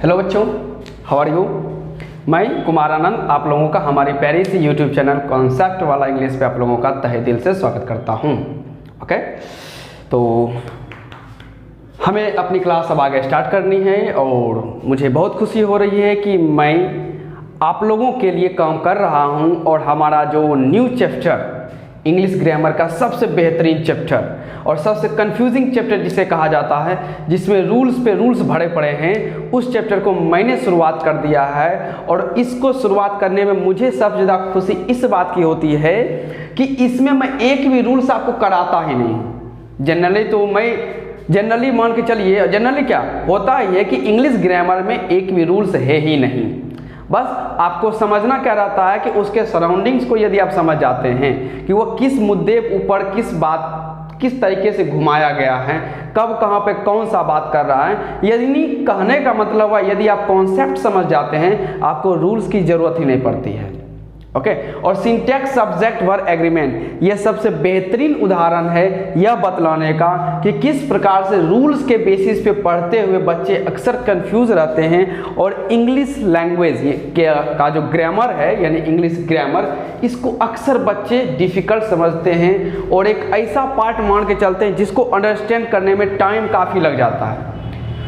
Hello बच्चों, how are you. मैं कुमार आनंद आप लोगों का हमारी प्यारी सी यूट्यूब चैनल कॉन्सेप्ट वाला इंग्लिश पे आप लोगों का तहे दिल से स्वागत करता हूँ। ओके, तो हमें अपनी क्लास अब आगे स्टार्ट करनी है और मुझे बहुत खुशी हो रही है कि मैं आप लोगों के लिए काम कर रहा हूँ और हमारा जो न्यू चैप्टर इंग्लिश ग्रामर का सबसे बेहतरीन चैप्टर और सबसे कंफ्यूजिंग चैप्टर जिसे कहा जाता है, जिसमें रूल्स पे रूल्स भरे पड़े हैं, उस चैप्टर को मैंने शुरुआत कर दिया है। और इसको शुरुआत करने में मुझे सबसे ज़्यादा खुशी इस बात की होती है कि इसमें मैं एक भी रूल्स आपको कराता ही नहीं। जनरली मान के चलिए, जनरली क्या होता ही है कि इंग्लिश ग्रामर में एक भी रूल्स है ही नहीं। बस आपको समझना क्या रहता है कि उसके सराउंडिंग्स को यदि आप समझ जाते हैं कि वो किस मुद्दे ऊपर किस तरीके से घुमाया गया है, कब कहाँ पे कौन सा बात कर रहा है, यदि कहने का मतलब है यदि आप कॉन्सेप्ट समझ जाते हैं आपको रूल्स की ज़रूरत ही नहीं पड़ती है। ओके, और सिंटैक्स सब्जेक्ट वर्ब एग्रीमेंट ये सबसे बेहतरीन उदाहरण है यह बतलाने का कि किस प्रकार से रूल्स के बेसिस पे पढ़ते हुए बच्चे अक्सर कंफ्यूज रहते हैं और इंग्लिश लैंग्वेज का जो ग्रामर है यानी इंग्लिश ग्रामर, इसको अक्सर बच्चे डिफ़िकल्ट समझते हैं और एक ऐसा पार्ट मान के चलते हैं जिसको अंडरस्टैंड करने में टाइम काफ़ी लग जाता है।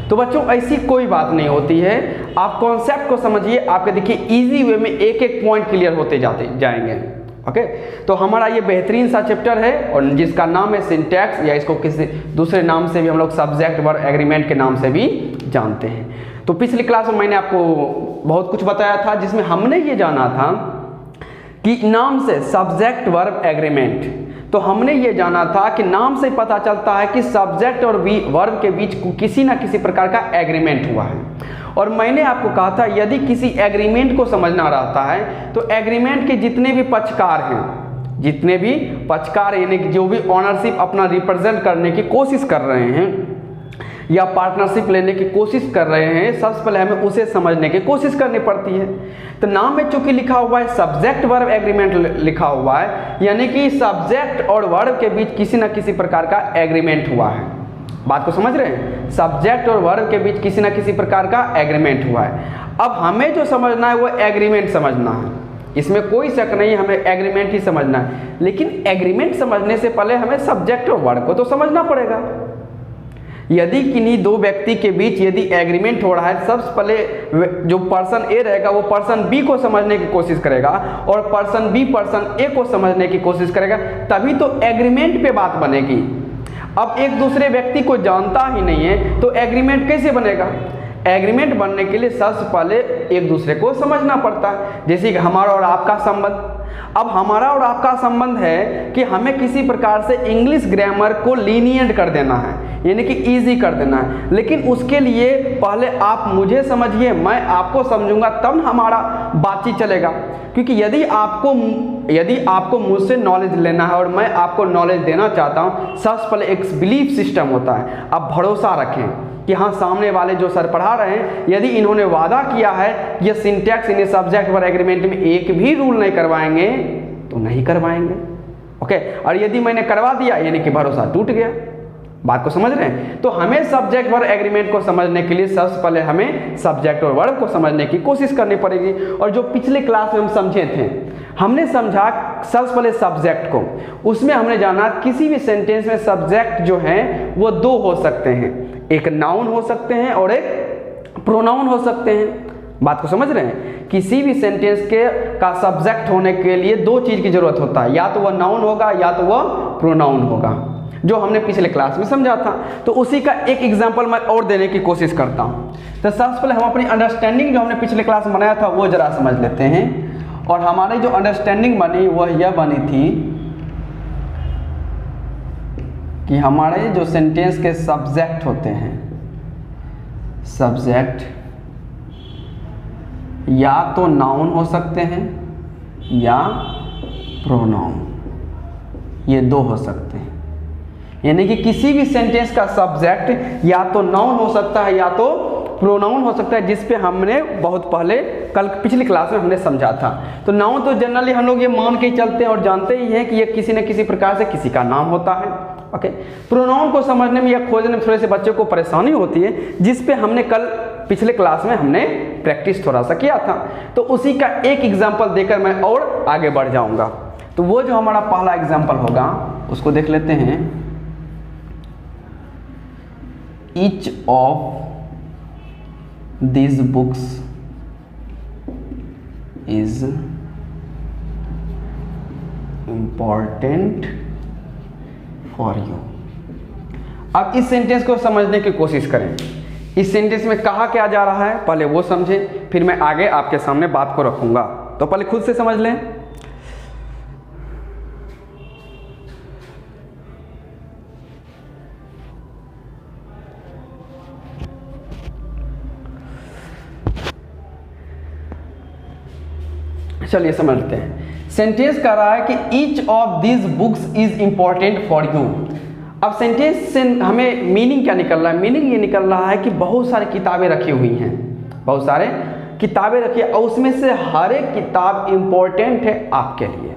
तो बच्चों ऐसी कोई बात नहीं होती है, आप कॉन्सेप्ट को समझिए, आपके देखिए इजी वे में एक एक पॉइंट क्लियर होते जाएंगे। ओके, तो हमारा ये बेहतरीन सा चैप्टर है और जिसका नाम है सिंटैक्स, या इसको किसी दूसरे नाम से भी हम लोग सब्जेक्ट वर्ब एग्रीमेंट के नाम से भी जानते हैं। तो पिछली क्लास में मैंने आपको बहुत कुछ बताया था जिसमें हमने ये जाना था कि नाम से सब्जेक्ट वर्ब एग्रीमेंट, तो हमने ये जाना था कि नाम से पता चलता है कि सब्जेक्ट और वर्ब के बीच किसी ना किसी प्रकार का एग्रीमेंट हुआ है। और मैंने आपको कहा था यदि किसी एग्रीमेंट को समझना रहता है तो एग्रीमेंट के जितने भी पक्षकार यानी कि जो भी ऑनरशिप अपना रिप्रेजेंट करने की कोशिश कर रहे हैं या पार्टनरशिप लेने की कोशिश कर रहे हैं, सबसे पहले हमें उसे समझने की कोशिश करनी पड़ती है। तो नाम में चूंकि लिखा हुआ है सब्जेक्ट वर्ब एग्रीमेंट लिखा हुआ है, यानी कि सब्जेक्ट और वर्ब के बीच किसी न किसी प्रकार का एग्रीमेंट हुआ है। बात को समझ रहे हैं, सब्जेक्ट और वर्ब के बीच किसी न किसी प्रकार का एग्रीमेंट हुआ है। अब हमें जो समझना है वो एग्रीमेंट समझना है, इसमें कोई शक नहीं, हमें एग्रीमेंट ही समझना है। लेकिन एग्रीमेंट समझने से पहले हमें सब्जेक्ट और वर्ब को तो समझना पड़ेगा। यदि किन्हीं दो व्यक्ति के बीच यदि एग्रीमेंट हो रहा है, सबसे पहले जो पर्सन ए रहेगा वो पर्सन बी को समझने की कोशिश करेगा और पर्सन बी पर्सन ए को समझने की कोशिश करेगा, तभी तो एग्रीमेंट पे बात बनेगी। अब एक दूसरे व्यक्ति को जानता ही नहीं है तो एग्रीमेंट कैसे बनेगा। एग्रीमेंट बनने के लिए सबसे पहले एक दूसरे को समझना पड़ता है। जैसे कि हमारा और आपका संबंध, अब हमारा और आपका संबंध है कि हमें किसी प्रकार से इंग्लिश ग्रामर को लीनिएंट कर देना है, यानी कि इजी कर देना है। लेकिन उसके लिए पहले आप मुझे समझिए, मैं आपको समझूंगा, तब हमारा बातचीत चलेगा। क्योंकि यदि आपको मुझसे नॉलेज लेना है और मैं आपको नॉलेज देना चाहता हूँ, सबसे पहले एक बिलीफ सिस्टम होता है। आप भरोसा रखें कि हाँ, सामने वाले जो सर पढ़ा रहे हैं, यदि इन्होंने वादा किया है कि ये सिंटैक्स इन्हें सब्जेक्ट वर्ब एग्रीमेंट में एक भी रूल नहीं करवाएंगे तो नहीं करवाएंगे। ओके, और यदि मैंने करवा दिया यानी कि भरोसा टूट गया। बात को समझ रहे हैं, तो हमें सब्जेक्ट वर्ब एग्रीमेंट को समझने के लिए सबसे पहले हमें सब्जेक्ट और वर्ब को समझने की कोशिश करनी पड़ेगी। और जो पिछले क्लास में हम समझे थे, हमने समझा सबसे पहले सब्जेक्ट को, उसमें हमने जाना किसी भी सेंटेंस में सब्जेक्ट जो है वो दो हो सकते हैं, एक नाउन हो सकते हैं और एक प्रोनाउन हो सकते हैं। बात को समझ रहे हैं, किसी भी सेंटेंस का सब्जेक्ट होने के लिए दो चीज की जरूरत होता है, या तो वह नाउन होगा या तो वह प्रोनाउन होगा, जो हमने पिछले क्लास में समझा था। तो उसी का एक एग्जांपल मैं और देने की कोशिश करता हूं। तो सबसे पहले हम अपनी अंडरस्टैंडिंग जो हमने पिछले क्लास में बनाया था वो जरा समझ लेते हैं। और हमारी जो अंडरस्टैंडिंग बनी वह यह बनी थी कि हमारे जो सेंटेंस के सब्जेक्ट होते हैं, सब्जेक्ट या तो नाउन हो सकते हैं या प्रोनाउन, ये दो हो सकते हैं। यानी कि किसी भी सेंटेंस का सब्जेक्ट या तो नाउन हो सकता है या तो प्रोनाउन हो सकता है, जिस पे हमने बहुत पहले पिछली क्लास में हमने समझा था। तो नाउन तो जनरली हम लोग ये मान के चलते हैं और जानते ही हैं कि ये किसी न किसी प्रकार से किसी का नाम होता है। ओके, प्रोनाउन को समझने में या खोजने में थोड़े से बच्चों को परेशानी होती है, जिस पे हमने कल पिछले क्लास में हमने प्रैक्टिस थोड़ा सा किया था। तो उसी का एक एग्जाम्पल देकर मैं और आगे बढ़ जाऊंगा। तो वो जो हमारा पहला एग्जाम्पल होगा उसको देख लेते हैं। Each of these books is important for you। अब इस सेंटेंस को समझने की कोशिश करें। इस सेंटेंस में कहा क्या जा रहा है पहले वो समझें, फिर मैं आगे आपके सामने बात को रखूंगा। तो पहले खुद से समझ लें। चलिए समझते हैं। सेंटेंस कह रहा है कि each of this books is important for you. अब सेंटेंस से हमें मीनिंग क्या निकल रहा है? मीनिंग ये निकल रहा है कि बहुत सारी किताबें रखी हुई हैं, बहुत सारे किताबें रखी है और उसमें से हर एक किताब इंपॉर्टेंट है आपके लिए।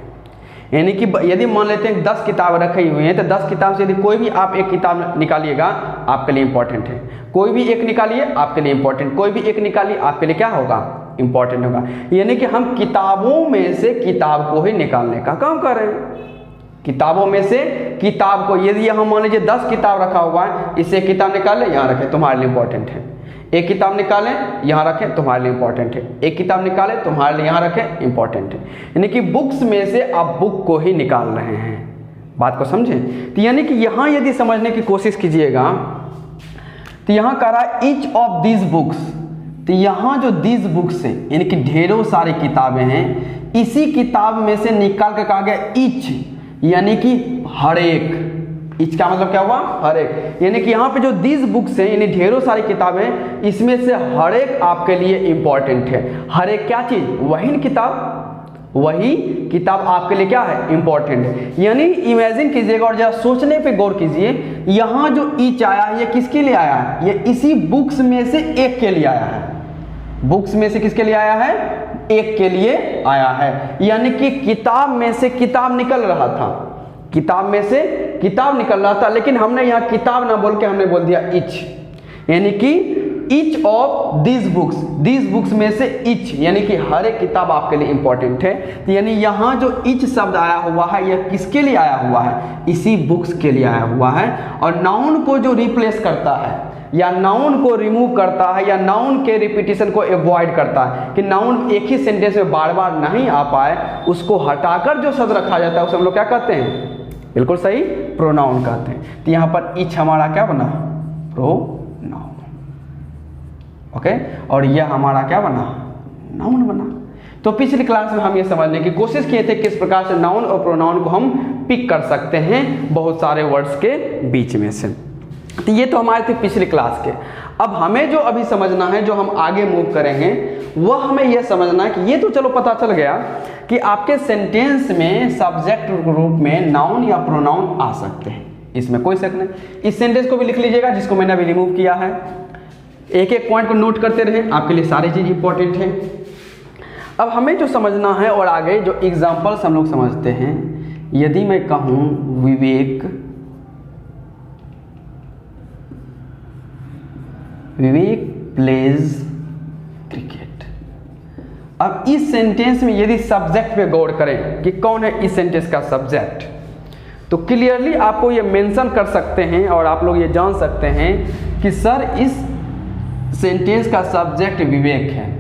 यानी कि यदि मान लेते हैं 10 किताब रखी हुई हैं तो 10 किताब से यदि कोई भी आप एक किताब निकालिएगा आपके लिए इंपॉर्टेंट है, कोई भी एक निकालिए आपके लिए इंपॉर्टेंट, कोई भी एक निकालिए आपके लिए क्या होगा? इंपॉर्टेंट होगा। यानी कि हम किताबों में से किताब को ही निकालने का काम कर रहे हैं। किताबों में से किताब को, यदि हम मान लीजिए 10 किताब रखा हुआ है, इससे किताब निकालें यहाँ रखें तुम्हारे लिए इंपॉर्टेंट है, एक किताब निकालें यहाँ रखें तुम्हारे लिए इंपॉर्टेंट है, एक किताब निकालें तुम्हारे लिए यहाँ रखें इंपॉर्टेंट है। यानी कि बुक्स में से आप बुक को ही निकाल रहे हैं। बात को समझें। तो यानी कि यहाँ यदि समझने की कोशिश कीजिएगा तो यहाँ कह रहा है ईच ऑफ दिस बुक्स। तो यहाँ जो दिस बुक्स है यानी कि ढेरों सारी किताबें हैं, इसी किताब में से निकाल कर कहा गया ईच यानी कि हर एक। ईच का मतलब क्या हुआ? हर एक। यानी कि यहाँ पे जो दिस बुक्स हैं यानी ढेरों सारी किताबें, इसमें से हर एक आपके लिए इंपॉर्टेंट है। हर एक क्या चीज? वही किताब, वही किताब आपके लिए क्या है? इंपॉर्टेंट है। यानी इमेजिन कीजिएगा और जरा सोचने पे गौर कीजिए, यहाँ जो ईच आया है ये किसके लिए आया है? ये इसी बुक्स में से एक के लिए आया है। बुक्स में से किसके लिए आया है? एक के लिए आया है। यानी कि किताब में से किताब निकल रहा था, किताब में से किताब निकल रहा था, लेकिन हमने यहाँ किताब ना बोल के हमने बोल दिया ईच। यानी कि ईच ऑफ दिस बुक्स में से ईच यानी कि हर एक किताब आपके लिए इंपॉर्टेंट है। तो यानी यहाँ जो ईच शब्द आया हुआ है यह किसके लिए आया हुआ है? इसी बुक्स के लिए आया हुआ है। और नाउन को जो रिप्लेस करता है या नाउन को रिमूव करता है या नाउन के रिपीटिशन को अवॉइड करता है कि नाउन एक ही सेंटेंस में बार बार नहीं आ पाए, उसको हटाकर जो शब्द रखा जाता है उसे हम लोग क्या कहते हैं? बिल्कुल सही, प्रोनाउन कहते हैं। तो यहाँ पर ईच हमारा क्या बना? प्रोनाउन। ओके, और यह हमारा क्या बना? नाउन बना। तो पिछली क्लास में हम ये समझने की कोशिश किए थे किस प्रकार से नाउन और प्रोनाउन को हम पिक कर सकते हैं बहुत सारे वर्ड्स के बीच में से। तो ये तो हमारे थे पिछली क्लास के। अब हमें जो अभी समझना है, जो हम आगे मूव करेंगे, वह हमें यह समझना है कि ये तो चलो पता चल गया कि आपके सेंटेंस में सब्जेक्ट रूप में नाउन या प्रोनाउन आ सकते हैं, इसमें कोई शक नहीं। इस सेंटेंस को भी लिख लीजिएगा जिसको मैंने अभी रिमूव किया है। एक एक पॉइंट को नोट करते रहे, आपके लिए सारी चीज़ इंपॉर्टेंट है। अब हमें जो समझना है और आगे जो एग्जाम्पल्स हम लोग समझते हैं, यदि मैं कहूँ विवेक प्लेज क्रिकेट। अब इस सेंटेंस में यदि सब्जेक्ट पे गौर करें कि कौन है इस सेंटेंस का सब्जेक्ट, तो क्लियरली आपको ये मेंशन कर सकते हैं और आप लोग ये जान सकते हैं कि सर इस सेंटेंस का सब्जेक्ट विवेक है।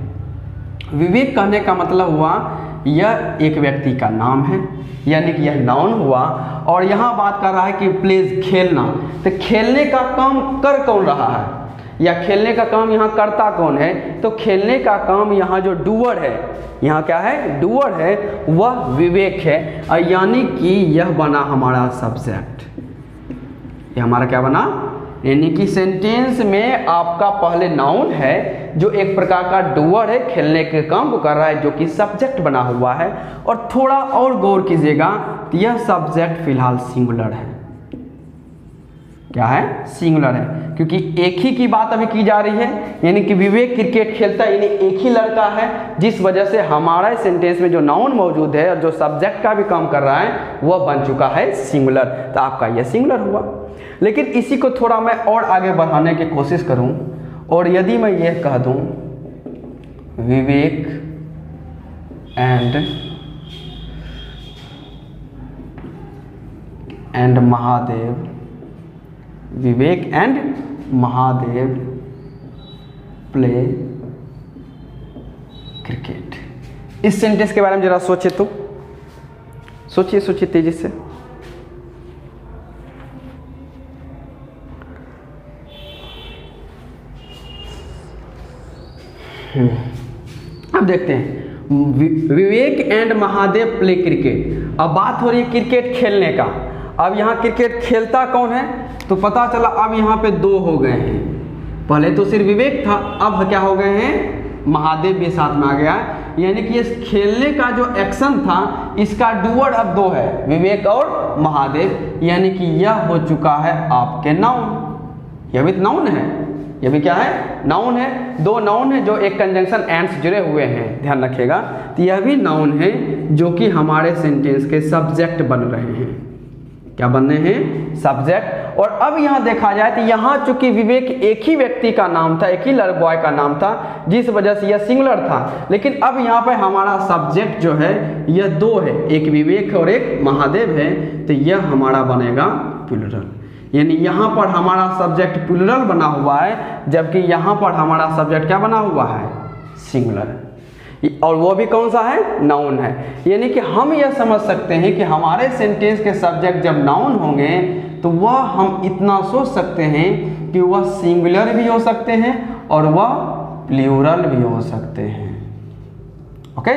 विवेक कहने का मतलब हुआ यह एक व्यक्ति का नाम है, यानी कि यह नाउन हुआ। और यहाँ बात कर रहा है कि प्लेज खेलना, तो खेलने का काम कर कौन रहा है या खेलने का काम यहाँ करता कौन है? तो खेलने का काम यहाँ जो डूअर है, यहाँ क्या है? डूअर है, वह विवेक है। यानी कि यह बना हमारा सब्जेक्ट। यह हमारा क्या बना? यानी कि सेंटेंस में आपका पहले नाउन है जो एक प्रकार का डूअर है, खेलने के काम को कर रहा है, जो कि सब्जेक्ट बना हुआ है। और थोड़ा और गौर कीजिएगा, यह सब्जेक्ट फिलहाल सिंगुलर है। क्या है? सिंगुलर है, क्योंकि एक ही की बात अभी की जा रही है। यानी कि विवेक क्रिकेट खेलता है, यानी एक ही लड़का है, जिस वजह से हमारा सेंटेंस में जो नाउन मौजूद है और जो सब्जेक्ट का भी काम कर रहा है वह बन चुका है सिंगुलर। तो आपका यह सिंगुलर हुआ। लेकिन इसी को थोड़ा मैं और आगे बढ़ाने की कोशिश करूं और यदि मैं यह कह दूं Vivek and Mahadev, Vivek and Mahadev play cricket, इस सेंटेंस के बारे में जरा सोचे तो, सोचिए तेजी से। अब देखते हैं, विवेक एंड महादेव प्ले क्रिकेट। अब बात हो रही है क्रिकेट खेलने का। अब यहाँ क्रिकेट खेलता कौन है, तो पता चला अब यहाँ पे दो हो गए हैं। पहले तो सिर्फ विवेक था, अब क्या हो गए हैं, महादेव भी साथ में आ गया। यानी कि इस खेलने का जो एक्शन था इसका डूअर अब दो है, विवेक और महादेव। यानी कि यह हो चुका है आपके नाउन। यह भी नाउन है, यह भी क्या है, नाउन है। दो नाउन है जो एक कंजंक्शन एंड से जुड़े हुए हैं, ध्यान रखिएगा। तो यह भी नाउन है जो कि हमारे सेंटेंस के सब्जेक्ट बन रहे हैं। क्या बन रहे हैं, सब्जेक्ट। और अब यहाँ देखा जाए तो यहाँ चूंकि विवेक एक ही व्यक्ति का नाम था, एक ही बॉय का नाम था, जिस वजह से यह सिंगुलर था। लेकिन अब यहाँ पे हमारा सब्जेक्ट जो है यह दो है, एक विवेक और एक महादेव है, तो यह हमारा बनेगा प्लूरल। यानी यहाँ पर हमारा सब्जेक्ट प्लूरल बना हुआ है, जबकि यहाँ पर हमारा सब्जेक्ट क्या बना हुआ है, सिंगुलर। और वो भी कौन सा है, नाउन है। यानी कि हम यह समझ सकते हैं कि हमारे सेंटेंस के सब्जेक्ट जब नाउन होंगे तो वह हम इतना सोच सकते हैं कि वह सिंगुलर भी हो सकते हैं और वह प्लूरल भी हो सकते हैं। ओके,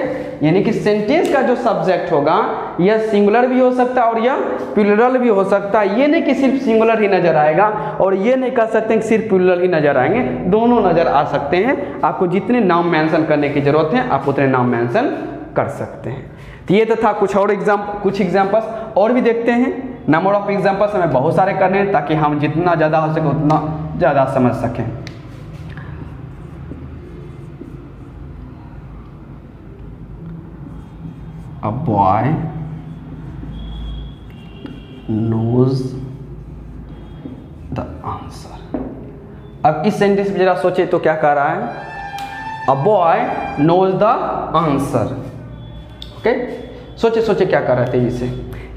यानी कि सेंटेंस का जो सब्जेक्ट होगा यह सिंगुलर भी हो सकता है और यह प्लूरल भी हो सकता है। ये नहीं कि सिर्फ सिंगुलर ही नजर आएगा और ये नहीं कह सकते कि सिर्फ प्लूरल ही नजर आएंगे, दोनों नजर आ सकते हैं। आपको जितने नाम मेंशन करने की जरूरत है आप उतने नाम मेंशन कर सकते हैं। तो ये तो था कुछ एग्जाम्पल्स और भी देखते हैं। नंबर ऑफ एग्जाम्पल्स हमें बहुत सारे करने हैं ताकि हम जितना ज़्यादा हो सके उतना ज़्यादा समझ सकें। A boy knows the answer। अब इस सेंटेंस में जरा सोचे तो क्या कह रहा है, A boy knows the answer। Okay, सोचे क्या कर रहे थे इसे।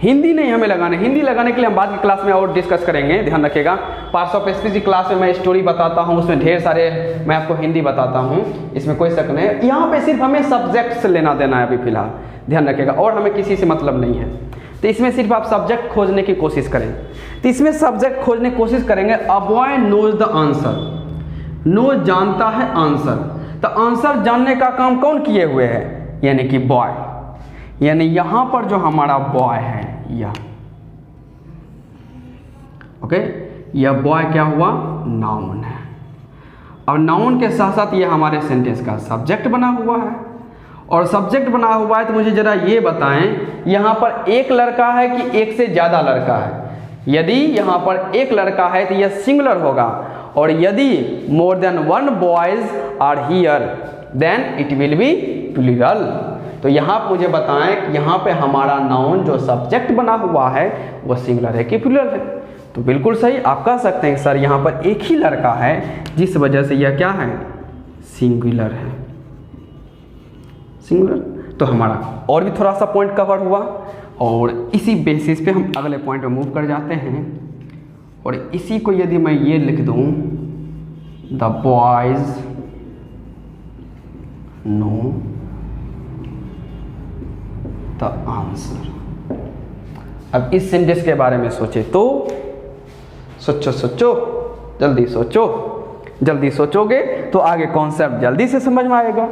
हिंदी नहीं हमें लगाना, हिंदी लगाने के लिए हम बाद की क्लास में और डिस्कस करेंगे, ध्यान रखिएगा। पार्ट्स ऑफ स्पीच की क्लास में मैं स्टोरी बताता हूँ, उसमें ढेर सारे मैं आपको हिंदी बताता हूँ, इसमें कोई शक नहीं है। यहाँ पे सिर्फ हमें सब्जेक्ट से लेना देना है अभी फिलहाल, ध्यान रखिएगा, और हमें किसी से मतलब नहीं है। तो इसमें सिर्फ आप सब्जेक्ट खोजने की कोशिश करें। तो इसमें सब्जेक्ट खोजने की कोशिश करेंगे। A boy knows the answer, नो जानता है आंसर। तो आंसर जानने का काम कौन किए हुए है, यानी कि बॉय। यानी यहां पर जो हमारा बॉय है यह, ओके, यह बॉय क्या हुआ, नाउन है। और नाउन के साथ साथ ये हमारे सेंटेंस का सब्जेक्ट बना हुआ है। और सब्जेक्ट बना हुआ है तो मुझे जरा ये बताएं, यहाँ पर एक लड़का है कि एक से ज़्यादा लड़का है। यदि यहाँ पर एक लड़का है तो यह सिंगुलर होगा, और यदि more than one boys are here then it will be plural. तो यहाँ मुझे बताएं कि यहाँ पे हमारा नाउन जो सब्जेक्ट बना हुआ है वह सिंगुलर है कि प्लूरल है। तो बिल्कुल सही, आप कह सकते हैं सर यहाँ पर एक ही लड़का है, जिस वजह से यह क्या है, सिंगुलर है, सिंगुलर। तो हमारा और भी थोड़ा सा पॉइंट कवर हुआ, और इसी बेसिस पे हम अगले पॉइंट में मूव कर जाते हैं। और इसी को यदि मैं ये लिख दूं, the boys know the answer. अब इस सेंटेंस के बारे में सोचे तो सोचो, जल्दी सोचोगे तो आगे कॉन्सेप्ट जल्दी से समझ में आएगा।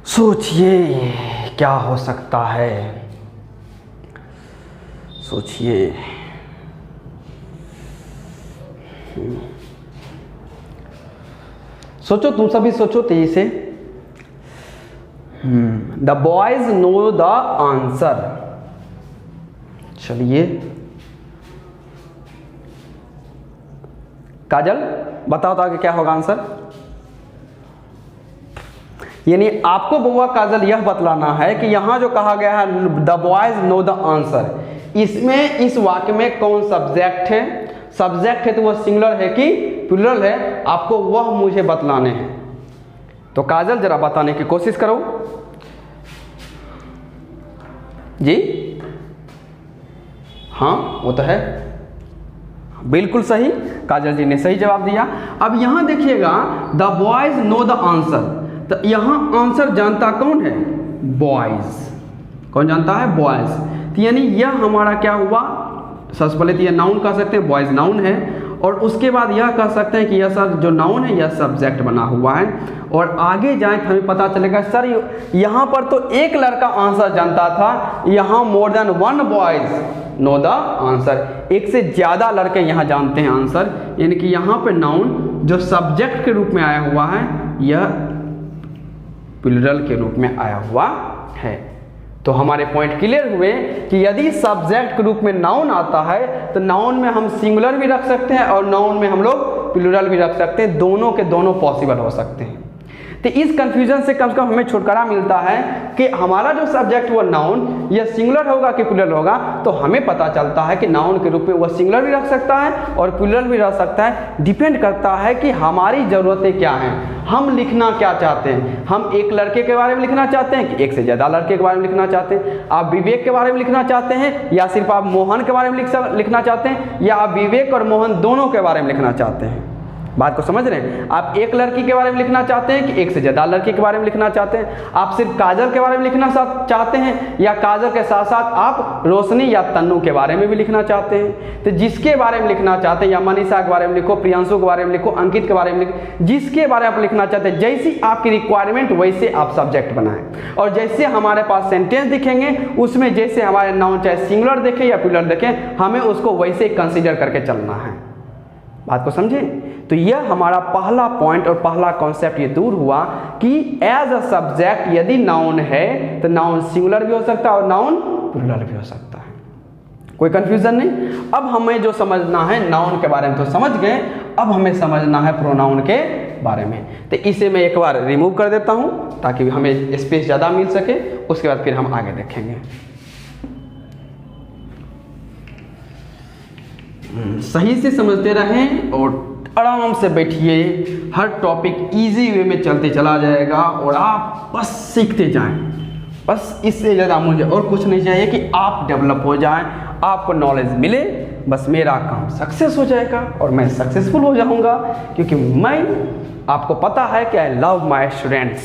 सोचिए क्या हो सकता है, सोचिए। सोचो, तुम सभी सोचो तेजी से। The boys know the answer. चलिए काजल बताओ तो आगे क्या होगा आंसर। यानी आपको बउआ काजल यह बतलाना है कि यहां जो कहा गया है the boys know the answer, इसमें इस वाक्य में कौन सब्जेक्ट है, सब्जेक्ट है तो वह सिंगुलर है कि प्लूरल है, आपको वह मुझे बतलाने हैं। तो काजल जरा बताने की कोशिश करो जी। हाँ वो तो है, बिल्कुल सही, काजल जी ने सही जवाब दिया। अब यहां देखिएगा, the boys know the answer, तो यहां आंसर जानता कौन है? बॉयज। कौन जानता है? बॉयज। तो यानी यह हमारा क्या हुआ? सबसे पहले तो यह नाउन कह सकते हैं, बॉयज नाउन है, और उसके बाद यह कह सकते हैं कि यह सर जो नाउन है यह सब्जेक्ट बना हुआ है। और आगे जाए तो हमें पता चलेगा सर यहाँ पर तो एक लड़का आंसर जानता था, यहाँ मोर than one boys know the answer, एक से ज़्यादा लड़के यहाँ जानते हैं आंसर। यानी कि यहाँ पे नाउन जो सब्जेक्ट के रूप में आया हुआ है यह प्लूरल के रूप में आया हुआ है। तो हमारे पॉइंट क्लियर हुए कि यदि सब्जेक्ट के रूप में नाउन आता है तो नाउन में हम सिंगुलर भी रख सकते हैं और नाउन में हम लोग प्लूरल भी रख सकते हैं, दोनों के दोनों पॉसिबल हो सकते हैं। तो इस कंफ्यूजन से कम हमें छुटकारा मिलता है कि हमारा जो सब्जेक्ट वो नाउन यह सिंगुलर होगा कि प्लूरल होगा, तो हमें पता चलता है कि नाउन के रूप में वह सिंगुलर भी रख सकता है और प्लूरल भी रख सकता है। डिपेंड करता है कि हमारी ज़रूरतें क्या हैं, हम लिखना क्या चाहते हैं। हम एक लड़के के बारे में लिखना चाहते हैं कि एक से ज़्यादा लड़के के बारे में लिखना चाहते हैं? आप विवेक के बारे में लिखना चाहते हैं या सिर्फ आप मोहन के बारे में लिखना चाहते हैं, या आप विवेक और मोहन दोनों के बारे में लिखना चाहते हैं? बात को समझ रहे हैं? आप एक लड़की के बारे में लिखना चाहते हैं कि एक से ज़्यादा लड़की के बारे में लिखना चाहते हैं? आप सिर्फ काजल के बारे में लिखना चाहते हैं या काजल के साथ साथ आप रोशनी या तन्नू के बारे में भी लिखना चाहते हैं? तो जिसके बारे में लिखना चाहते हैं, या मनीषा के बारे में लिखो, प्रियांशु के बारे में लिखो, अंकित के बारे में लिखो, जिसके बारे में आप लिखना चाहते हैं, जैसी आपकी रिक्वायरमेंट वैसे आप सब्जेक्ट बनाएं। और जैसे हमारे पास सेंटेंस दिखेंगे उसमें जैसे हमारे नाउन चाहे सिंगुलर देखें या प्लूरल देखें, हमें उसको वैसे कंसीडर करके चलना है। बात को समझे? तो यह हमारा पहला पॉइंट और पहला कॉन्सेप्ट ये दूर हुआ कि एज अ सब्जेक्ट यदि नाउन है तो नाउन सिंगुलर भी हो सकता है और नाउन प्लूरल भी हो सकता है। कोई कंफ्यूजन नहीं। अब हमें जो समझना है, नाउन के बारे में तो समझ गए, अब हमें समझना है प्रोनाउन के बारे में। तो इसे मैं एक बार रिमूव कर देता हूं ताकि हमें स्पेस ज़्यादा मिल सके, उसके बाद फिर हम आगे देखेंगे। सही से समझते रहें और आराम से बैठिए, हर टॉपिक इजी वे में चलते चला जाएगा और आप बस सीखते जाएं। बस इससे ज़्यादा मुझे और कुछ नहीं चाहिए कि आप डेवलप हो जाएं, आपको नॉलेज मिले, बस मेरा काम सक्सेस हो जाएगा और मैं सक्सेसफुल हो जाऊंगा, क्योंकि मैं, आपको पता है कि आई love my students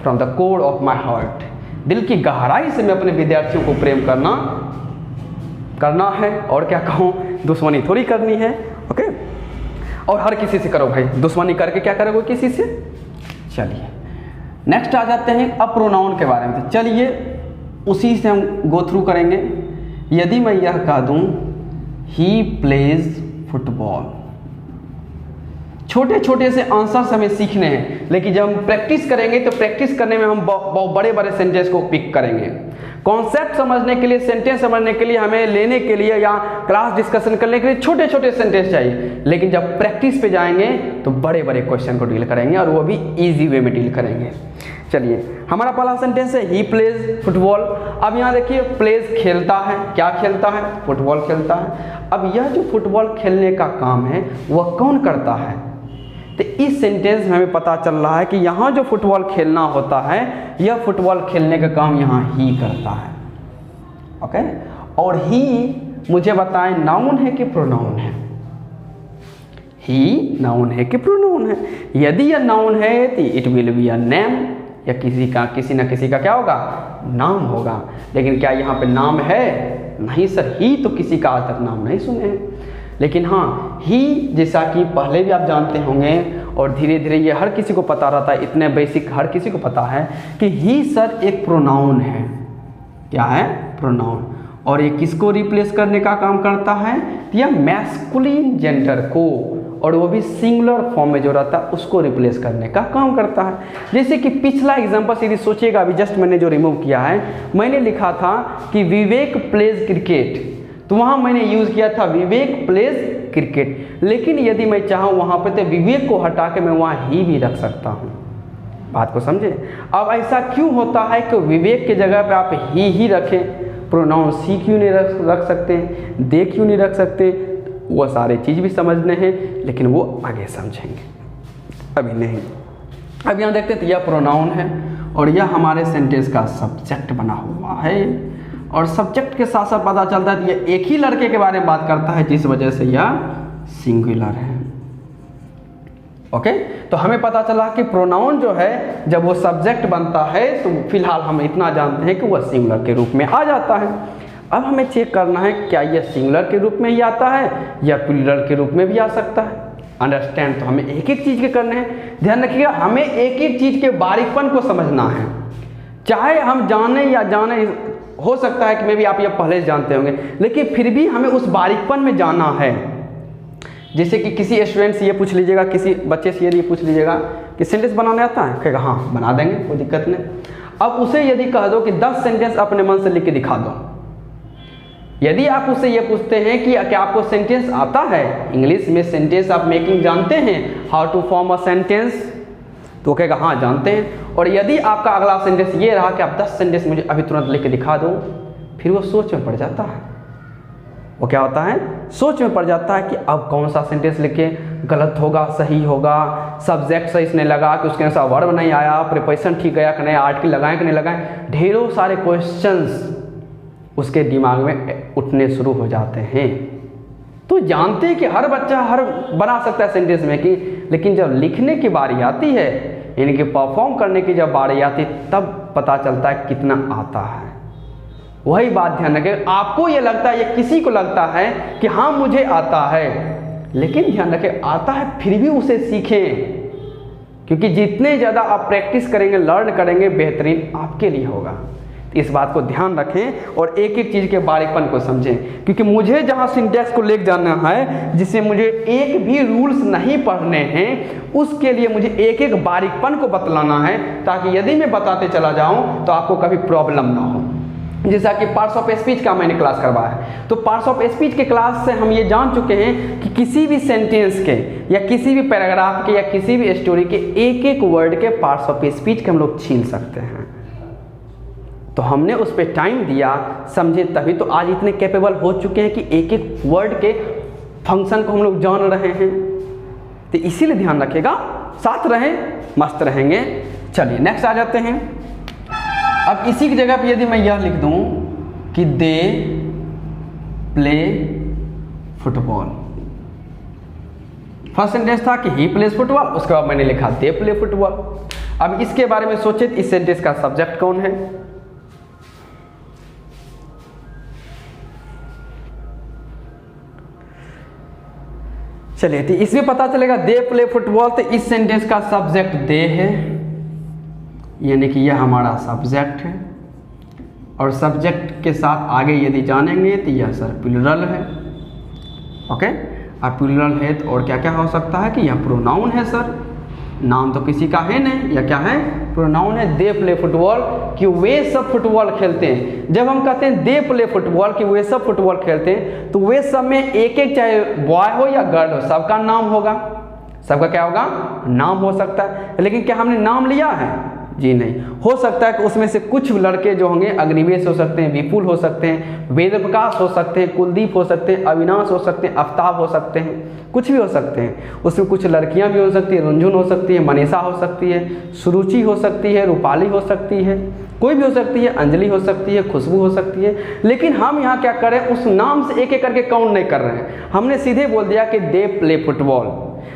from the core of my heart. दिल की गहराई से मैं अपने विद्यार्थियों को प्रेम करना है, और क्या कहूँ, दुश्मनी थोड़ी करनी है। ओके, और हर किसी से करो भाई, दुश्मनी करके क्या करोगे किसी से। चलिए नेक्स्ट आ जाते हैं अब प्रोनाउन के बारे में। तो चलिए उसी से हम गो थ्रू करेंगे। यदि मैं यह कह दूं ही प्लेज फुटबॉल, छोटे छोटे से आंसर्स हमें सीखने हैं, लेकिन जब हम प्रैक्टिस करेंगे तो प्रैक्टिस करने में हम बहुत बड़े बड़े सेंटेंस को पिक करेंगे। कॉन्सेप्ट समझने के लिए, सेंटेंस समझने के लिए, हमें लेने के लिए या क्लास डिस्कशन करने के लिए छोटे छोटे सेंटेंस चाहिए, लेकिन जब प्रैक्टिस पे जाएंगे तो बड़े बड़े क्वेश्चन को डील करेंगे और वो भी इजी वे में डील करेंगे। चलिए हमारा पहला सेंटेंस है ही प्लेज फुटबॉल। अब यहाँ देखिए, प्लेज खेलता है, क्या खेलता है? फुटबॉल खेलता है। अब यह जो फुटबॉल खेलने का काम है वह कौन करता है? तो इस सेंटेंस में हमें पता चल रहा है कि यहाँ जो फुटबॉल खेलना होता है यह फुटबॉल खेलने का काम यहाँ ही करता है। ओके, और ही मुझे बताएं नाउन है कि प्रोनाउन है? ही नाउन है कि प्रोनाउन है? यदि यह नाउन है तो it will be a name, या किसी न किसी का क्या होगा? नाम होगा। लेकिन क्या यहाँ पे नाम है? नहीं सर, ही तो किसी का आज तक नाम नहीं सुने हैं। लेकिन हाँ, ही जैसा कि पहले भी आप जानते होंगे और धीरे धीरे ये हर किसी को पता रहता है, इतने बेसिक हर किसी को पता है कि ही सर एक प्रोनाउन है। क्या है? प्रोनाउन। और ये किसको रिप्लेस करने का काम करता है? यह मैस्कुलिन जेंडर को, और वो भी सिंगुलर फॉर्म में जो रहता है उसको रिप्लेस करने का काम करता है। जैसे कि पिछला एग्जांपल सीरीज सोचिएगा, अभी जस्ट मैंने जो रिमूव किया है, मैंने लिखा था कि विवेक प्लेज क्रिकेट, तो वहाँ मैंने यूज़ किया था विवेक प्लेज क्रिकेट। लेकिन यदि मैं चाहूँ वहाँ पर तो विवेक को हटा के मैं वहाँ ही भी रख सकता हूँ। बात को समझे? अब ऐसा क्यों होता है कि विवेक के जगह पे आप ही रखें? प्रोनाउन सी क्यों नहीं रख सकते? दे क्यों नहीं रख सकते? वो सारे चीज़ भी समझने हैं, लेकिन वो आगे समझेंगे, अभी नहीं। अब यहाँ देखते हैं तो यह प्रोनाउन है और यह हमारे सेंटेंस का सब्जेक्ट बना हुआ है, और सब्जेक्ट के साथ साथ पता चलता है कि यह एक ही लड़के के बारे में बात करता है, जिस वजह से यह सिंगुलर है। ओके, तो हमें पता चला कि प्रोनाउन जो है जब वो सब्जेक्ट बनता है तो फिलहाल हम इतना जानते हैं कि वह सिंगुलर के रूप में आ जाता है। अब हमें चेक करना है क्या यह सिंगुलर के रूप में ही आता है या प्लूरल के रूप में भी आ सकता है। अंडरस्टैंड तो हमें एक एक चीज़ के करने हैं। ध्यान रखिएगा, हमें एक एक चीज़ के बारीकपन को समझना है, चाहे हम जाने या जाने, हो सकता है कि मे भी आप ये पहले से जानते होंगे, लेकिन फिर भी हमें उस बारीकपन में जाना है। जैसे कि किसी स्टूडेंट से ये पूछ लीजिएगा, किसी बच्चे से ये पूछ लीजिएगा कि सेंटेंस बनाने आता है, कहेगा हाँ बना देंगे, कोई दिक्कत नहीं। अब उसे यदि कह दो कि 10 सेंटेंस अपने मन से लिख के दिखा दो, यदि आप उससे ये पूछते हैं कि क्या आपको सेंटेंस आता है, इंग्लिश में सेंटेंस आप मेकिंग जानते हैं, how to form a sentence, तो कहेगा हाँ जानते हैं। और यदि आपका अगला सेंटेंस ये रहा कि आप 10 सेंटेंस मुझे अभी तुरंत लिख के दिखा दो, फिर वो सोच में पड़ जाता है। वो क्या होता है, सोच में पड़ जाता है कि अब कौन सा सेंटेंस लिखे, गलत होगा सही होगा, सब्जेक्ट सही इसने लगा कि उसके अनुसार वर्ब नहीं आया, प्रिपोजिशन ठीक गया कि नहीं, आर्टिकल लगाएं कि नहीं लगाएं, ढेरों सारे क्वेश्चंस उसके दिमाग में उठने शुरू हो जाते हैं। तो जानते हैं कि हर बच्चा हर बना सकता है सेंटेंस में कि, लेकिन जब लिखने की बारी आती है, यानी कि परफॉर्म करने की जब बारी आती है, तब पता चलता है कितना आता है। वही बात ध्यान रखें, आपको ये लगता है या किसी को लगता है कि हाँ मुझे आता है, लेकिन ध्यान रखें आता है फिर भी उसे सीखें, क्योंकि जितने ज़्यादा आप प्रैक्टिस करेंगे, लर्न करेंगे, बेहतरीन आपके लिए होगा। इस बात को ध्यान रखें और एक एक चीज़ के बारीकपन को समझें, क्योंकि मुझे जहाँ सिंटैक्स को लेकर जाना है, जिससे मुझे एक भी रूल्स नहीं पढ़ने हैं, उसके लिए मुझे एक एक बारीकपन को बतलाना है, ताकि यदि मैं बताते चला जाऊँ तो आपको कभी प्रॉब्लम ना हो। जैसा कि पार्ट्स ऑफ स्पीच का मैंने क्लास करवाया है, तो पार्ट्स ऑफ स्पीच के क्लास से हम ये जान चुके हैं कि किसी भी सेंटेंस के या किसी भी पैराग्राफ के या किसी भी स्टोरी के एक एक वर्ड के पार्ट्स ऑफ स्पीच के हम लोग छीन सकते हैं। तो हमने उस पर टाइम दिया, समझे, तभी तो आज इतने कैपेबल हो चुके हैं कि एक एक वर्ड के फंक्शन को हम लोग जान रहे हैं। तो इसीलिए ध्यान रखिएगा, साथ रहें, मस्त रहेंगे। चलिए नेक्स्ट आ जाते हैं। अब इसी की जगह पे यदि मैं यह लिख दूं कि they play football, first sentence था कि ही प्लेज फुटबॉल, उसके बाद मैंने लिखा दे प्ले फुटबॉल। अब इसके बारे में सोचे इस सेंटेंस का सब्जेक्ट कौन है। चलिए, तो इसमें पता चलेगा दे प्ले फुटबॉल, तो इस सेंटेंस का सब्जेक्ट दे है, यानी कि यह हमारा सब्जेक्ट है। और सब्जेक्ट के साथ आगे यदि जानेंगे तो यह सर प्लूरल है। ओके, अब प्लूरल है तो और क्या क्या हो सकता है कि यह प्रोनाउन है सर, नाम तो किसी का है नहीं, या क्या है, प्रोनाउन है। दे प्ले फुटबॉल कि वे सब फुटबॉल खेलते हैं। जब हम कहते हैं दे प्ले फुटबॉल कि वे सब फुटबॉल खेलते हैं, तो वे सब में एक एक, चाहे बॉय हो या गर्ल हो, सबका नाम होगा, सबका क्या होगा, नाम हो सकता है। लेकिन क्या हमने नाम लिया है, जी नहीं। हो सकता है कि उसमें से कुछ लड़के जो होंगे अग्निवेश हो सकते हैं, विपुल हो सकते हैं, वेद प्रकाश हो सकते हैं, कुलदीप हो सकते हैं, अविनाश हो सकते हैं, आफ्ताब हो सकते हैं, कुछ भी हो सकते हैं। उसमें कुछ लड़कियां भी हो सकती है, रुंझुन हो सकती है, मनीषा हो सकती है, सुरुचि हो सकती है, रूपाली हो सकती है, कोई भी हो सकती है, अंजलि हो सकती है, खुशबू हो सकती है। लेकिन हम यहाँ क्या करें, उस नाम से एक एक करके काउंट नहीं कर रहे हैं, हमने सीधे बोल दिया कि दे प्ले फुटबॉल।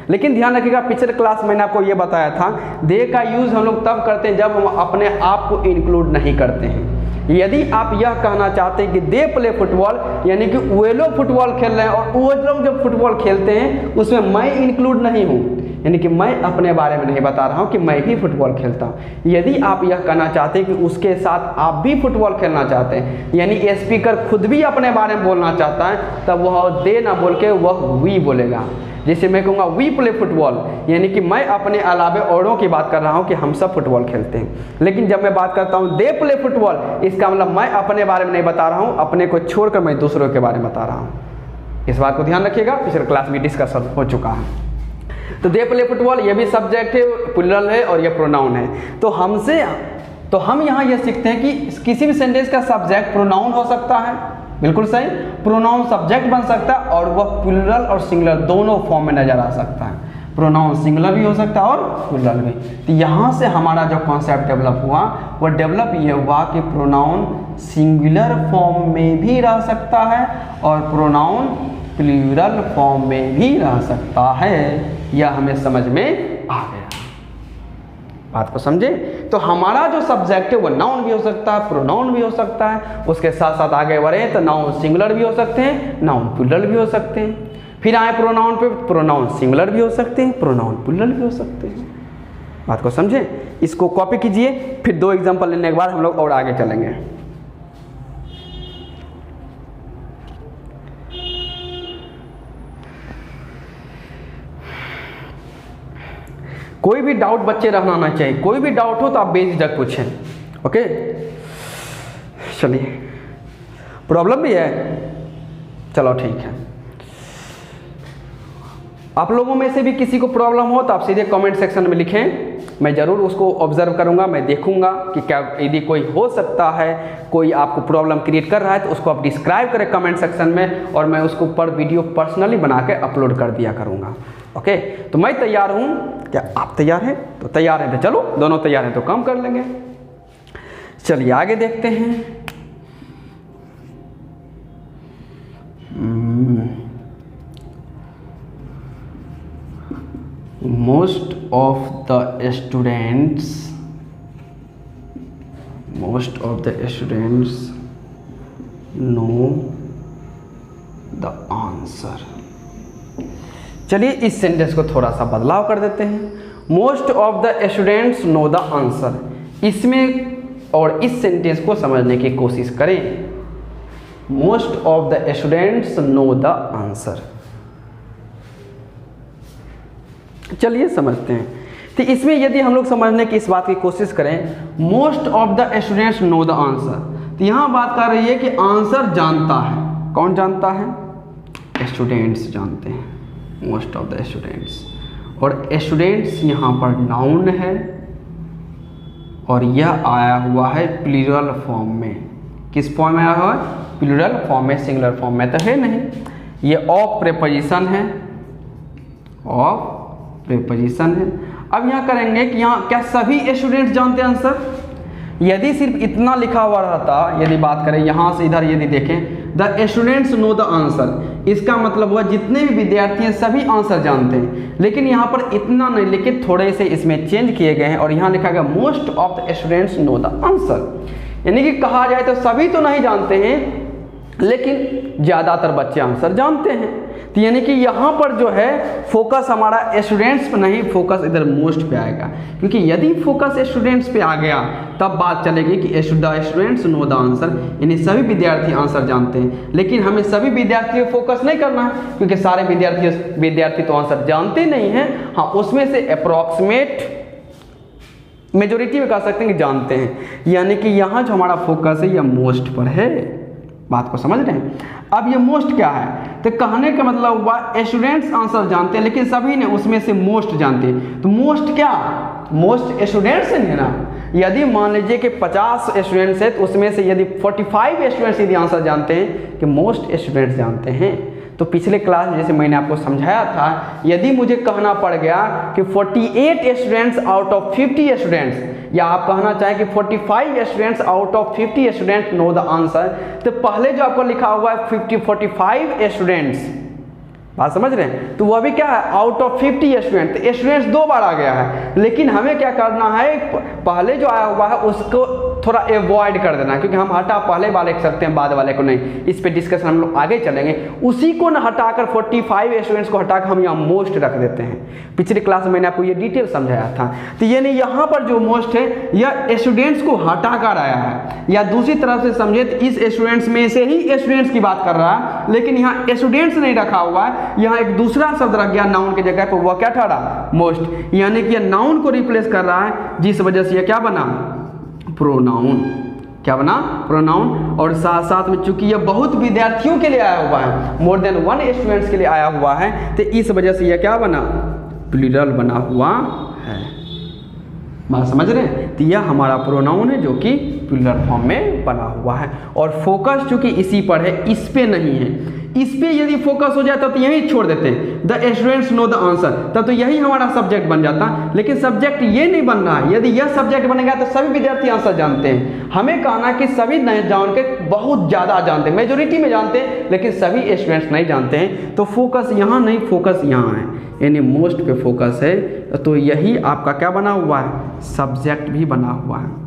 लेकिन ध्यान रखिएगा, पिछले क्लास मैंने आपको ये बताया था, दे का यूज़ हम लोग तब करते हैं जब हम अपने आप को इंक्लूड नहीं करते हैं। यदि आप यह कहना चाहते हैं कि दे प्ले फुटबॉल, यानी कि वे लोग फुटबॉल खेल रहे हैं और वो लोग जब फुटबॉल खेलते हैं उसमें मैं इंक्लूड नहीं हूँ, यानी कि मैं अपने बारे में नहीं बता रहा हूँ कि मैं भी फुटबॉल खेलता हूँ। यदि आप यह कहना चाहते हैं कि उसके साथ आप भी फुटबॉल खेलना चाहते हैं, यानी स्पीकर खुद भी अपने बारे में बोलना चाहता है, तब वह दे ना बोल के वह वी बोलेगा। जैसे मैं कहूँगा वी प्ले फुटबॉल, यानी कि मैं अपने अलावे औरों की बात कर रहा हूँ कि हम सब फुटबॉल खेलते हैं। लेकिन जब मैं बात करता हूँ दे प्ले फुटबॉल, इसका मतलब मैं अपने बारे में नहीं बता रहा हूँ, अपने को छोड़कर मैं दूसरों के बारे में बता रहा हूँ। इस बात को ध्यान रखिएगा, पिछले क्लास में डिस्कशन हो चुका है। तो दे प्ले फुटबॉल ये भी सब्जेक्ट है, प्लूरल है और ये प्रोनाउन है। तो हम यहाँ यह सीखते हैं कि किसी भी सेंटेंस का सब्जेक्ट प्रोनाउन हो सकता है, बिल्कुल सही। प्रोनाउन सब्जेक्ट बन सकता है और वह प्लूरल और सिंगुलर दोनों फॉर्म में नजर आ सकता है। प्रोनाउन सिंगुलर भी हो सकता है और प्लूरल भी। तो यहाँ से हमारा जो कॉन्सेप्ट डेवलप हुआ वह डेवलप ये हुआ कि प्रोनाउन सिंगुलर फॉर्म में भी रह सकता है और प्रोनाउन प्लूरल फॉर्म में भी रह सकता है। यह हमें समझ में आ गया, बात को समझे। तो हमारा जो सब्जेक्ट है वो नाउन भी हो सकता है, प्रोनाउन भी हो सकता है। उसके साथ साथ आगे बढ़े तो नाउन सिंगुलर भी हो सकते हैं, नाउन प्लूरल भी हो सकते हैं। फिर आए प्रोनाउन पे, प्रोनाउन सिंगुलर भी हो सकते हैं, प्रोनाउन प्लूरल भी हो सकते हैं। बात को समझे। इसको कॉपी कीजिए, फिर 2 एग्जांपल लेने के बाद हम लोग और आगे चलेंगे। कोई भी डाउट बच्चे रहना ना चाहिए, कोई भी डाउट हो तो आप बेझिझक पूछें। ओके, चलिए। प्रॉब्लम भी है, चलो ठीक है। आप लोगों में से भी किसी को प्रॉब्लम हो तो आप सीधे कमेंट सेक्शन में लिखें, मैं ज़रूर उसको ऑब्जर्व करूंगा, मैं देखूंगा कि क्या यदि कोई हो सकता है, कोई आपको प्रॉब्लम क्रिएट कर रहा है तो उसको आप डिस्क्राइब करें कमेंट सेक्शन में, और मैं उसको पर वीडियो पर्सनली बना के अपलोड कर दिया करूंगा। ओके, तो मैं तैयार हूँ, क्या आप तैयार हैं? तो तैयार हैं तो चलो, दोनों तैयार हैं तो काम कर लेंगे। चलिए आगे देखते हैं। Most of the students know the answer। चलिए इस सेंटेंस को थोड़ा सा बदलाव कर देते हैं। Most of the students know the answer, इसमें और इस सेंटेंस को समझने की कोशिश करें। Most of the students know the answer, चलिए समझते हैं। तो इसमें यदि हम लोग समझने की इस बात की कोशिश करें, most of the students know the answer, तो यहाँ बात कर रही है कि आंसर जानता है। कौन जानता है? स्टूडेंट्स जानते हैं, मोस्ट ऑफ द स्टूडेंट्स। और स्टूडेंट्स यहाँ पर नाउन है और यह आया हुआ है प्लूरल फॉर्म में। किस फॉर्म में आया हुआ है? प्लूरल फॉर्म में, सिंगुलर फॉर्म में तो है नहीं। ये ऑफ प्रीपोजिशन है, ऑफ प्रीपोजिशन है। अब यहाँ करेंगे कि यहाँ क्या सभी स्टूडेंट्स जानते हैं आंसर? यदि सिर्फ इतना लिखा हुआ रहता, यदि बात करें यहाँ से इधर, यदि देखें the students know the answer, इसका मतलब हुआ जितने भी विद्यार्थी हैं सभी आंसर जानते हैं। लेकिन यहाँ पर इतना नहीं लिखे, थोड़े से इसमें चेंज किए गए हैं और यहाँ लिखा गया most of the students know the answer. यानी कि कहा जाए तो सभी तो नहीं जानते हैं, लेकिन ज़्यादातर बच्चे आंसर जानते हैं। तो यानी कि यहाँ पर जो है फोकस हमारा स्टूडेंट्स पे नहीं, फोकस इधर मोस्ट पे आएगा। क्योंकि यदि फोकस स्टूडेंट्स पे आ गया तब बात चलेगी कि the students know the answer, यानी सभी विद्यार्थी आंसर जानते हैं। लेकिन हमें सभी विद्यार्थियों पर फोकस नहीं करना है, क्योंकि सारे विद्यार्थी तो आंसर जानते नहीं हैं। हाँ, उसमें से अप्रॉक्सीमेट मेजोरिटी में कह सकते हैं कि जानते हैं। यानी कि यहाँ जो हमारा फोकस है यह मोस्ट पर है। बात को समझ रहे हैं? अब ये मोस्ट क्या है? तो कहने का मतलब हुआ स्टूडेंट्स आंसर जानते हैं, लेकिन सभी ने उसमें से मोस्ट जानते हैं। तो मोस्ट क्या? मोस्ट स्टूडेंट्स है ना। यदि मान लीजिए कि 50 स्टूडेंट्स है तो उसमें से यदि 45 स्टूडेंट्स यदि आंसर जानते हैं कि मोस्ट स्टूडेंट्स जानते हैं, तो पिछले क्लास जैसे मैंने आपको समझाया था, यदि मुझे कहना पड़ गया कि 48 स्टूडेंट्स आउट ऑफ 50 स्टूडेंट्स, या आप कहना चाहें कि 45 students out of 50 students know the answer, तो पहले जो आपको लिखा हुआ है 45 स्टूडेंट्स, बात समझ रहे हैं? तो वह भी क्या है? Out of 50 student. तो स्टूडेंट्स 2 बार आ गया है, लेकिन हमें क्या करना है, पहले जो आया हुआ है उसको थोड़ा अवॉइड कर देना है, क्योंकि हम हटा पहले वाले लिख सकते हैं, बाद वाले को नहीं। इस पे डिस्कशन हम लोग आगे चलेंगे। उसी को न हटाकर 45 स्टूडेंट्स को हटाकर हम यहाँ मोस्ट रख देते हैं। पिछले क्लास में मैंने आपको ये डिटेल समझाया था। तो यानी यहाँ पर जो मोस्ट है यह स्टूडेंट्स को हटाकर आया है, या दूसरी तरफ से समझे तो इस स्टूडेंट्स में से ही स्टूडेंट्स की बात कर रहा है, लेकिन यहाँ स्टूडेंट्स नहीं रखा हुआ है, यहाँ एक दूसरा शब्द रख गया नाउन की जगह पर, वह क्या ठहरा? मोस्ट। यानी कि यह नाउन को रिप्लेस कर रहा है, जिस वजह से यह क्या बना? प्रोनाउन। क्या बना? प्रोनाउन। और साथ साथ में चूंकि यह बहुत विद्यार्थियों के लिए आया हुआ है, मोर देन 1 स्टूडेंट्स के लिए आया हुआ है, तो इस वजह से यह क्या बना? प्लूरल बना हुआ है। बात समझ रहे हैं? तो यह हमारा प्रोनाउन है जो कि प्लूरल फॉर्म में बना हुआ है। और फोकस चूंकि इसी पर है, इस पे नहीं है। इस पे यदि फोकस हो जाता तो यही छोड़ देते, the students know the answer, तब तो यही हमारा सब्जेक्ट बन जाता। लेकिन सब्जेक्ट ये नहीं बन रहा है। यदि यह सब्जेक्ट बनेगा तो सभी विद्यार्थी आंसर जानते हैं। हमें कहना कि सभी नहीं जान के बहुत ज़्यादा जानते हैं, मेजोरिटी में जानते हैं, लेकिन सभी स्टूडेंट्स नहीं जानते हैं। तो फोकस यहाँ नहीं, फोकस यहाँ है, यानी मोस्ट पे फोकस है। तो यही आपका क्या बना हुआ है, सब्जेक्ट भी बना हुआ है।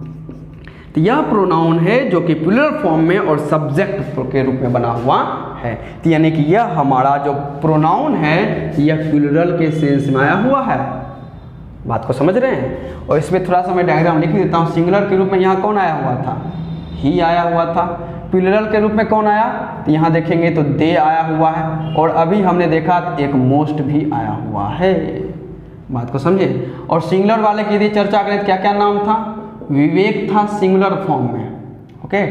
तो यह प्रोनाउन है जो कि प्लूरल फॉर्म में और सब्जेक्ट के रूप में बना हुआ है। तो यानी कि यह हमारा जो प्रोनाउन है यह प्लूरल के सेंस में आया हुआ है। बात को समझ रहे हैं। और इसमें थोड़ा सा मैं डायग्राम लिख देता हूँ। सिंगुलर के रूप में यहाँ कौन आया हुआ था, ही आया हुआ था। प्लूरल के रूप में कौन आया, तो यहाँ देखेंगे तो दे आया हुआ है। और अभी हमने देखा एक मोस्ट भी आया हुआ है। बात को समझे। और सिंगुलर वाले की यदि चर्चा करें तो क्या क्या नाम था, विवेक था सिंगुलर फॉर्म में, ओके।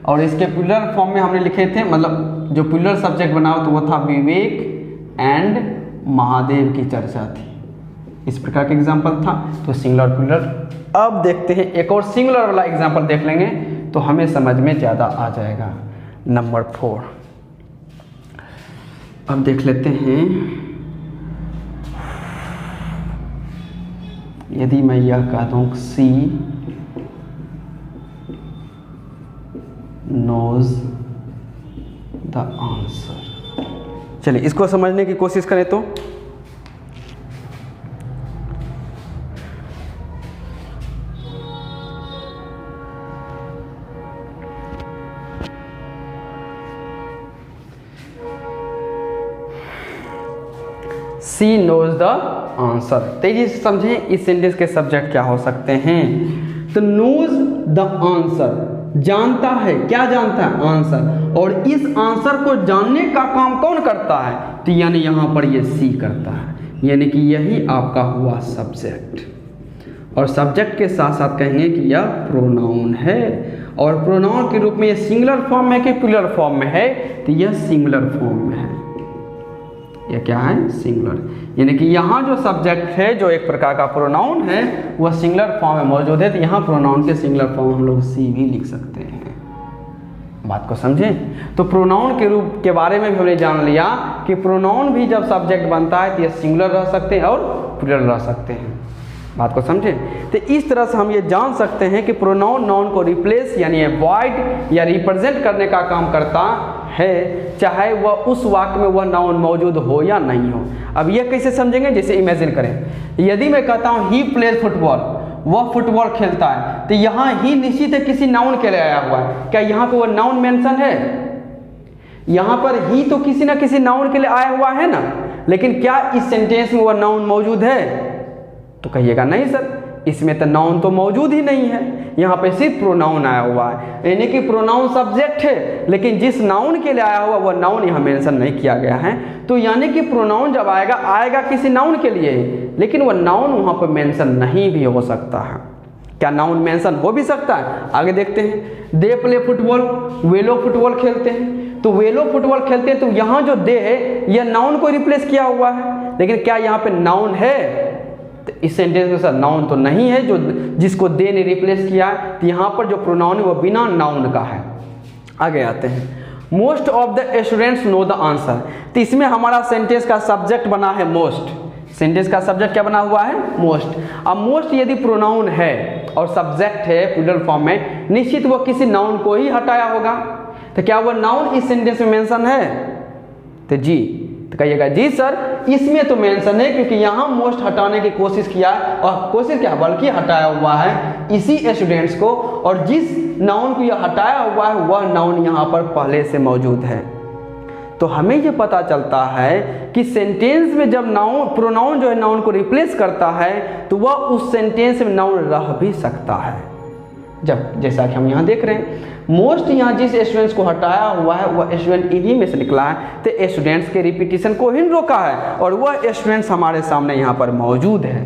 और इसके प्लूरल फॉर्म में हमने लिखे थे, मतलब जो प्लूरल सब्जेक्ट बना तो वो था विवेक एंड महादेव की चर्चा थी। इस प्रकार का एग्जाम्पल था। तो सिंगुलर प्लूरल। अब देखते हैं एक और सिंगुलर वाला एग्जाम्पल देख लेंगे तो हमें समझ में ज़्यादा आ जाएगा। नंबर 4 अब देख लेते हैं। यदि मैं यह कह दूँ सी knows the answer। चलिए इसको समझने की कोशिश करें तो सी नोज द आंसर। तेजी से समझें इस सेंटेंस के सब्जेक्ट क्या हो सकते हैं। तो नोज द आंसर, जानता है, क्या जानता है, आंसर। और इस आंसर को जानने का काम कौन करता है, तो यानी यहाँ पर ये सी करता है, यानी कि यही आपका हुआ सब्जेक्ट। और सब्जेक्ट के साथ साथ कहेंगे कि यह प्रोनाउन है। और प्रोनाउन के रूप में ये सिंगुलर फॉर्म में कि प्लूरल फॉर्म में है, तो यह सिंगुलर फॉर्म में है। यह क्या है, सिंगुलर। यानी कि यहाँ जो सब्जेक्ट है जो एक प्रकार का प्रोनाउन है वह सिंगुलर फॉर्म में मौजूद है। तो यहाँ प्रोनाउन के सिंगुलर फॉर्म हम लोग सी भी लिख सकते हैं। बात को समझें। तो प्रोनाउन के रूप के बारे में भी हमने जान लिया कि प्रोनाउन भी जब सब्जेक्ट बनता है तो यह सिंगुलर रह सकते हैं और प्लूरल रह सकते हैं। बात को समझें। तो इस तरह से हम ये जान सकते हैं कि प्रोनाउन नाउन को रिप्लेस यानी अवॉइड या रिप्रेजेंट करने का काम करता है, चाहे वह उस वाक्य में वह नाउन मौजूद हो या नहीं हो। अब यह कैसे समझेंगे, जैसे इमेजिन करें, यदि मैं कहता हूँ ही प्लेज फुटबॉल, वह फुटबॉल खेलता है, तो यहाँ ही निश्चित है किसी नाउन के लिए आया हुआ है। क्या यहाँ पे वह नाउन मेंशन है? यहाँ पर ही तो किसी ना किसी नाउन के लिए आया हुआ है ना, लेकिन क्या इस सेंटेंस में वह नाउन मौजूद है? तो कहिएगा नहीं सर, इसमें तो नाउन तो मौजूद ही नहीं है, यहाँ पे सिर्फ प्रोनाउन आया हुआ है। यानी कि प्रोनाउन सब्जेक्ट है, लेकिन जिस नाउन के लिए आया हुआ वह नाउन यहाँ मेंशन नहीं किया गया है। तो यानी कि प्रोनाउन जब आएगा किसी नाउन के लिए, लेकिन वह नाउन वहाँ पर मेंशन नहीं भी हो सकता है। क्या नाउन मेंशन हो भी सकता है? आगे देखते हैं। दे प्ले फुटबॉल, वे लोग फुटबॉल खेलते हैं। तो वे लोग फुटबॉल खेलते हैं, तो यहाँ जो दे है यह नाउन को रिप्लेस किया हुआ है, लेकिन क्या यहाँ पे नाउन है? तो इस सेंटेंस में सर नाउन तो नहीं है जो जिसको दे ने रिप्लेस किया है। तो यहाँ पर जो प्रोनाउन है वो बिना नाउन का है। आगे आते हैं। Most of the students know the answer. तो इसमें हमारा सेंटेंस का सब्जेक्ट बना है मोस्ट। सेंटेंस का सब्जेक्ट क्या बना हुआ है? मोस्ट। अब मोस्ट यदि प्रोनाउन है और सब्जेक्ट है प्लूरल फॉर्म में, निश्चित वो किसी नाउन को ही हटाया होगा। तो क्या वह नाउन इस सेंटेंस में मेंशन है? तो जी, तो कहिएगा जी सर इसमें तो मेंशन है, क्योंकि यहाँ मोस्ट हटाने की कोशिश किया, और कोशिश क्या बल्कि हटाया हुआ है इसी स्टूडेंट्स को, और जिस नाउन को यह हटाया हुआ है वह नाउन यहाँ पर पहले से मौजूद है। तो हमें ये पता चलता है कि सेंटेंस में जब नाउन प्रोनाउन जो है नाउन को रिप्लेस करता है तो वह उस सेंटेंस में नाउन रह भी सकता है। जब जैसा कि हम यहाँ देख रहे हैं, मोस्ट यहाँ जिस स्टूडेंट्स को हटाया हुआ है वह स्टूडेंट इन्हीं में से निकला है। तो स्टूडेंट्स के रिपीटिशन को ही रोका है और वह स्टूडेंट्स हमारे सामने यहाँ पर मौजूद है।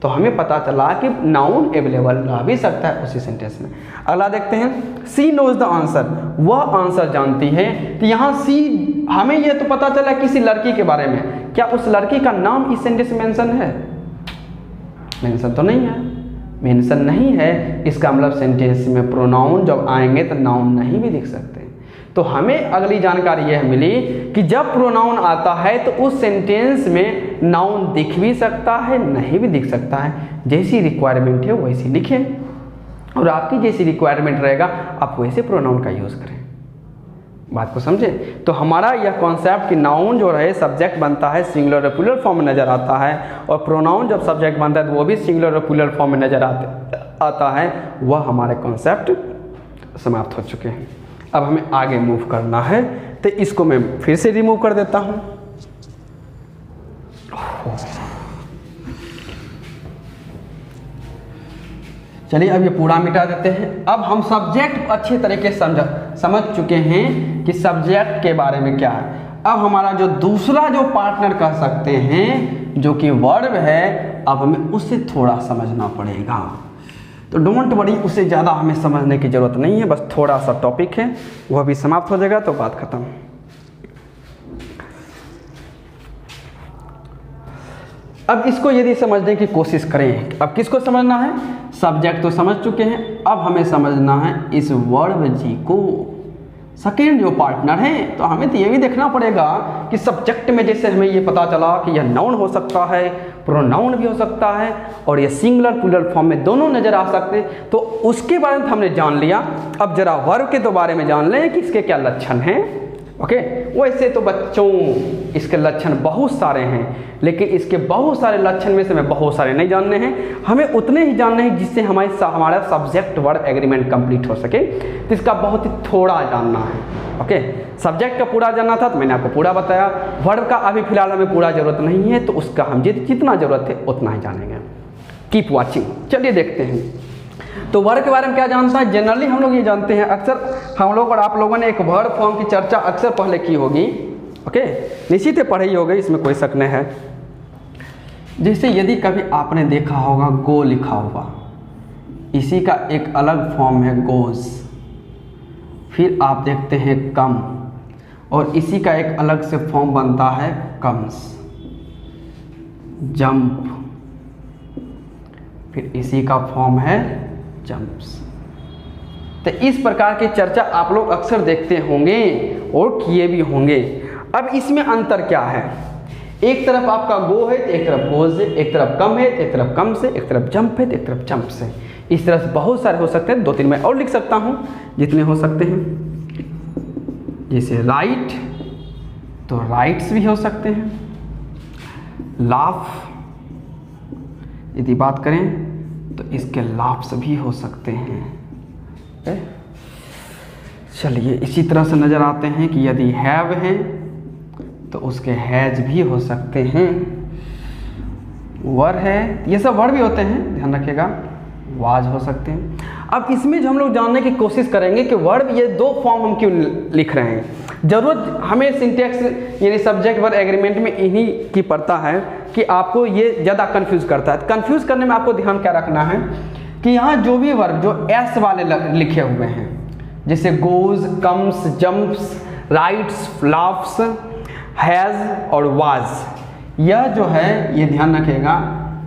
तो हमें पता चला कि नाउन अवेलेबल रह भी सकता है उसी सेंटेंस में। अगला देखते हैं। सी नोज द आंसर, वह आंसर जानती है। तो यहाँ सी हमें यह तो पता चला किसी लड़की के बारे में, क्या उस लड़की का नाम इस सेंटेंस में मेंशन है? मेंशन तो नहीं है। मेंशन नहीं है, इसका मतलब सेंटेंस में प्रोनाउन जब आएंगे तो नाउन नहीं भी दिख सकते। तो हमें अगली जानकारी यह मिली कि जब प्रोनाउन आता है तो उस सेंटेंस में नाउन दिख भी सकता है, नहीं भी दिख सकता है। जैसी रिक्वायरमेंट है वैसी लिखें, और आपकी जैसी रिक्वायरमेंट रहेगा आप वैसे प्रोनाउन का यूज़ करें। बात को समझे? तो हमारा यह कॉन्सेप्ट कि नाउन जो रहे सब्जेक्ट बनता है सिंगुलर और प्लूरल फॉर्म में नज़र आता है, और प्रोनाउन जब सब्जेक्ट बनता है तो वो भी सिंगुलर और प्लूरल फॉर्म में नज़र आता है, वह हमारे कॉन्सेप्ट समाप्त हो चुके हैं। अब हमें आगे मूव करना है, तो इसको मैं फिर से रिमूव कर देता हूँ। चलिए अब ये पूरा मिटा देते हैं। अब हम सब्जेक्ट अच्छे तरीके से समझ चुके हैं कि सब्जेक्ट के बारे में क्या है। अब हमारा जो दूसरा जो पार्टनर कह सकते हैं जो कि वर्ब है, अब हमें उसे थोड़ा समझना पड़ेगा। तो डोंट वरी, उसे ज़्यादा हमें समझने की ज़रूरत नहीं है, बस थोड़ा सा टॉपिक है वह भी समाप्त हो जाएगा तो बात खत्म। अब इसको यदि समझने की कोशिश करें, अब किसको समझना है? सब्जेक्ट तो समझ चुके हैं, अब हमें समझना है इस वर्ब जी को, सेकेंड जो पार्टनर है। तो हमें तो ये भी देखना पड़ेगा कि सब्जेक्ट में जैसे हमें ये पता चला कि यह नाउन हो सकता है, प्रोनाउन भी हो सकता है, और ये सिंगुलर प्लूरल फॉर्म में दोनों नज़र आ सकते हैं, तो उसके बारे में हमने जान लिया। अब जरा वर्ब के तो बारे में जान लें कि इसके क्या लक्षण हैं। ओके, वैसे तो बच्चों इसके लक्षण बहुत सारे हैं, लेकिन इसके बहुत सारे लक्षण में से हमें बहुत सारे नहीं जानने हैं, हमें उतने ही जानने हैं जिससे हमारा सब्जेक्ट वर्ब एग्रीमेंट कंप्लीट हो सके। तो इसका बहुत ही थोड़ा जानना है। ओके, सब्जेक्ट का पूरा जानना था तो मैंने आपको पूरा बताया, वर्ब का अभी फिलहाल हमें पूरा ज़रूरत नहीं है, तो उसका हम जितना ज़रूरत है उतना ही जानेंगे। Keep watching. चलिए देखते हैं तो वर्ब के बारे में क्या जानता है। जनरली हम लोग ये जानते हैं, अक्सर हम लोग और आप लोगों ने एक वर्ब फॉर्म की चर्चा अक्सर पहले की होगी। ओके, निश्चित ही पढ़ी होगी, इसमें कोई शक नहीं है। जैसे यदि कभी आपने देखा होगा गो लिखा हुआ, इसी का एक अलग फॉर्म है गोज। फिर आप देखते हैं कम, और इसी का एक अलग से फॉर्म बनता है कम्स। जंप, फिर इसी का फॉर्म है जंप्स। तो इस प्रकार की चर्चा आप लोग अक्सर देखते होंगे और किए भी होंगे। अब इसमें अंतर क्या है? एक तरफ आपका गो है तो एक तरफ गोज है, एक तरफ कम है तो एक तरफ कम से, एक तरफ जंप है तो एक तरफ जंप से। इस तरह से बहुत सारे हो सकते हैं, 2-3 मैं और लिख सकता हूँ जितने हो सकते हैं। जैसे राइट, तो राइट्स भी हो सकते हैं। लाफ, यदि बात करें तो इसके लाफ्स भी हो सकते हैं। चलिए इसी तरह से नज़र आते हैं कि यदि हैव है तो उसके हैज भी हो सकते हैं। वर है, ये सब वर्ड भी होते हैं, ध्यान रखिएगा। वाज हो सकते हैं। अब इसमें जो हम लोग जानने की कोशिश करेंगे कि वर्ब ये 2 फॉर्म हम क्यों लिख रहे हैं। ज़रूरत हमें सिंटेक्स यानी सब्जेक्ट वर्ब एग्रीमेंट में इन्हीं की पड़ता है कि आपको ये ज़्यादा कंफ्यूज करता है। कंफ्यूज करने में आपको ध्यान क्या रखना है कि यहाँ जो भी वर्ब जो एस वाले लिखे हुए हैं, जैसे goes, comes, jumps, rights, laughs, has और वाज, यह जो है ये ध्यान रखिएगा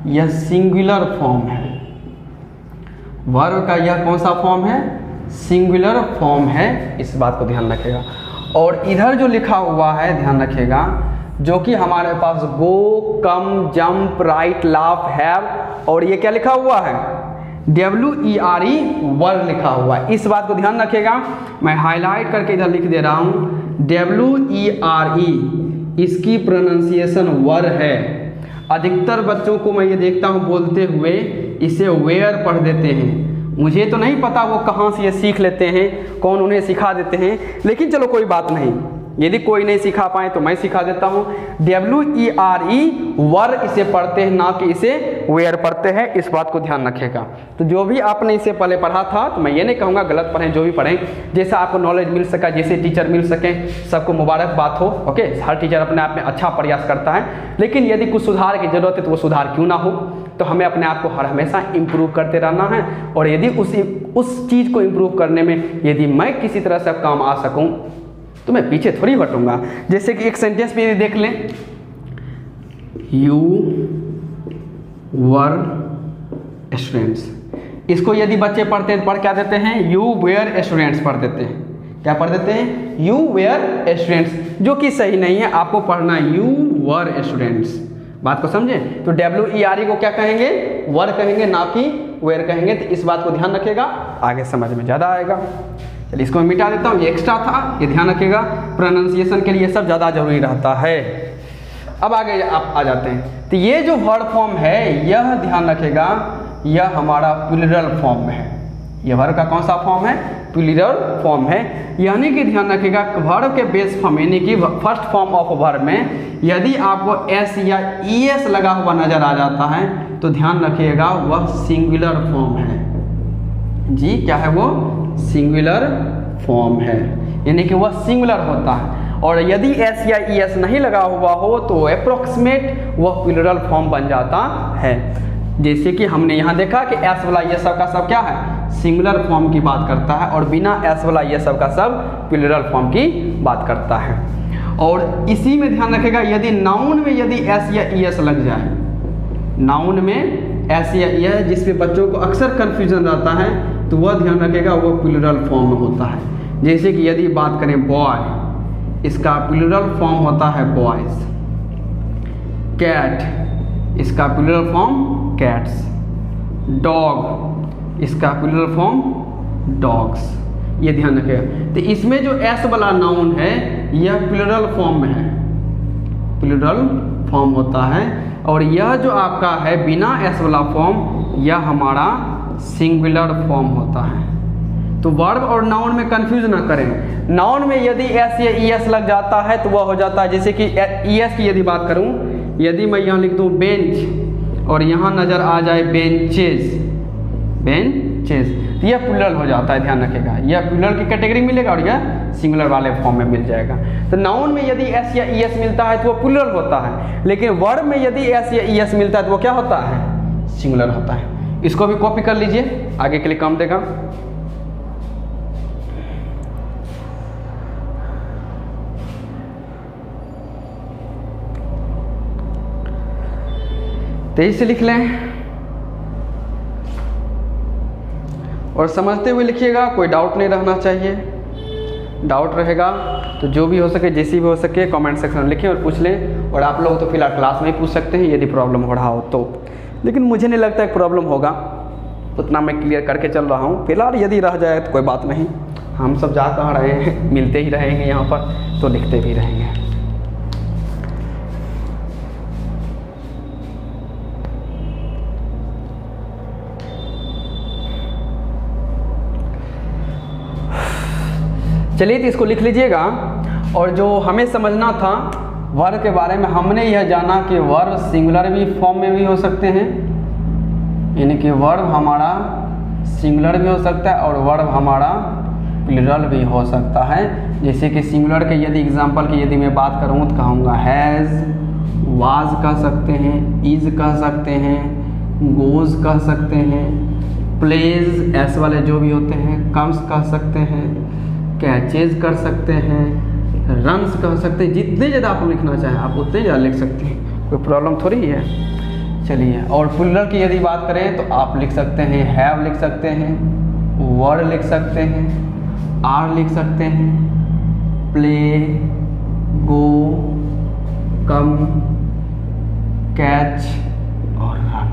यह सिंगुलर फॉर्म है। वर्ब का यह कौन सा फॉर्म है? सिंगुलर फॉर्म है, इस बात को ध्यान रखिएगा। और इधर जो लिखा हुआ है ध्यान रखिएगा, जो कि हमारे पास गो, कम, जंप, राइट, लाफ, हैव, और ये क्या लिखा हुआ है? WERE, वर लिखा हुआ है। इस बात को ध्यान रखिएगा, मैं हाईलाइट करके इधर लिख दे रहा हूँ WERE, इसकी प्रोनाउंसिएशन वर है। अधिकतर बच्चों को मैं ये देखता हूँ बोलते हुए इसे वेयर पढ़ देते हैं। मुझे तो नहीं पता वो कहाँ से ये सीख लेते हैं, कौन उन्हें सिखा देते हैं, लेकिन चलो कोई बात नहीं, यदि कोई नहीं सिखा पाए तो मैं सिखा देता हूँ। WERE, वर इसे पढ़ते हैं, ना कि इसे वेयर पढ़ते हैं, इस बात को ध्यान रखिएगा। तो जो भी आपने इसे पहले पढ़ा था तो मैं ये नहीं कहूँगा गलत पढ़ें, जो भी पढ़ें जैसा आपको नॉलेज मिल सका, जैसे टीचर मिल सके, सबको मुबारकबाद हो। ओके, हर टीचर अपने आप में अच्छा प्रयास करता है, लेकिन यदि कुछ सुधार की जरूरत है तो वो सुधार क्यों ना हो, तो हमें अपने आप को हर हमेशा इम्प्रूव करते रहना है। और यदि उस चीज़ को इम्प्रूव करने में यदि मैं किसी तरह से काम आ सकूँ तो मैं पीछे थोड़ी हटूंगा। जैसे कि एक सेंटेंस पे देख लें, यू वर स्टूडेंट्स, इसको यदि बच्चे पढ़ते हैं पढ़ क्या देते हैं, यू वेयर स्टूडेंट्स पढ़ देते हैं। क्या पढ़ देते हैं, यू वेयर स्टूडेंट्स, जो कि सही नहीं है, आपको पढ़ना यू वर स्टूडेंट्स। बात को समझे? तो WERE को क्या कहेंगे, वर कहेंगे, ना कि वेयर कहेंगे। तो इस बात को ध्यान रखिएगा, आगे समझ में ज़्यादा आएगा। चलिए इसको मैं मिटा देता हूँ, ये एक्स्ट्रा था, ये ध्यान रखिएगा। प्रोनाउंसिएशन के लिए सब ज़्यादा जरूरी रहता है। अब आगे आप आ जाते हैं। तो ये जो वर्ब फॉर्म है, यह ध्यान रखिएगा, यह हमारा प्लूरल फॉर्म में है। यह वर्ब का कौन सा फॉर्म है, प्लूरल फॉर्म है। यानी कि ध्यान रखिएगा, वर्ब के बेस फॉर्म यानी कि फर्स्ट फॉर्म ऑफ वर्ब में यदि आपको एस या ES लगा हुआ नजर आ जाता है तो ध्यान रखिएगा वह सिंगुलर फॉर्म है जी। क्या है वो, सिंगुलर फॉर्म है, यानी कि वह सिंगुलर होता है। और यदि एस या ES नहीं लगा हुआ हो तो अप्रोक्सीमेट वह प्लूरल फॉर्म बन जाता है। जैसे कि हमने यहाँ देखा कि एस वाला ये सब का सब क्या है, सिंगुलर फॉर्म की बात करता है, और बिना एस वाला ये सब का सब प्लूरल फॉर्म की बात करता है। और इसी में ध्यान रखेगा, यदि नाउन में यदि एस या ES लग जाए, नाउन में एस या ES जिसपे बच्चों को अक्सर कन्फ्यूजन रहता है, तो वह ध्यान रखेगा वो प्लूरल फॉर्म में होता है। जैसे कि यदि बात करें बॉय, इसका प्लूरल फॉर्म होता है बॉयज। कैट, इसका प्लूरल फॉर्म कैट्स। डॉग, इसका प्लूरल फॉर्म डॉग्स। ये ध्यान रखिएगा। तो इसमें जो एस वाला नाउन है यह प्लूरल फॉर्म में है, प्लूरल फॉर्म होता है। और यह जो आपका है बिना एस वाला फॉर्म, यह हमारा सिंगुलर फॉर्म होता है। तो वर्ब और नाउन में कंफ्यूज ना करें। नाउन में यदि एस या ES लग जाता है तो वह हो जाता है, जैसे कि ES की यदि बात करूं, यदि मैं यहाँ लिख दूं बेंच और यहाँ नज़र आ जाए बेंचेज, बेंचेज, तो यह प्लूरल हो जाता है। ध्यान रखिएगा, यह प्लूरल की कैटेगरी मिलेगा और यह सिंगुलर वाले फॉर्म में मिल जाएगा। तो नाउन में यदि एस या ES मिलता है तो वो प्लूरल होता है, लेकिन वर्ब में यदि एस या ES मिलता है तो वो क्या होता है, सिंगुलर होता है। इसको भी कॉपी कर लीजिए, आगे के लिए काम देगा। तेज से लिख लें और समझते हुए लिखिएगा, कोई डाउट नहीं रहना चाहिए। डाउट रहेगा तो जो भी हो सके, जैसी भी हो सके, कमेंट सेक्शन में लिखें और पूछ लें। और आप लोग तो फिलहाल क्लास में ही पूछ सकते हैं यदि प्रॉब्लम हो रहा हो तो, लेकिन मुझे नहीं लगता एक प्रॉब्लम होगा, उतना मैं क्लियर करके चल रहा हूँ। फिलहाल यदि रह जाए तो कोई बात नहीं, हम सब जा कहाँ रहे हैं, मिलते ही रहेंगे यहाँ पर, तो लिखते भी रहेंगे। चलिए तो इसको लिख लीजिएगा। और जो हमें समझना था वर्ब के बारे में, हमने यह जाना कि वर्ब सिंगुलर भी फॉर्म में भी हो सकते हैं, यानी कि वर्ब हमारा सिंगुलर भी हो सकता है और वर्ब हमारा प्लूरल भी हो सकता है। जैसे कि सिंगुलर के यदि एग्जांपल की यदि मैं बात करूँ तो कहूँगा हैज़, वाज कह सकते हैं, इज कह सकते हैं, गोज कह सकते हैं, प्लेज एस वाले जो भी होते हैं, कम्स कह सकते हैं, कैचेज कर सकते हैं, रन्स कह सकते हैं। जितने ज़्यादा आप लिखना चाहें आप उतने ज़्यादा लिख सकते हैं, कोई प्रॉब्लम थोड़ी है। चलिए, और प्लूरल की यदि बात करें तो आप लिख सकते हैं हैव लिख सकते हैं, वर लिख सकते हैं, आर लिख सकते हैं, प्ले, गो, कम, कैच और रन,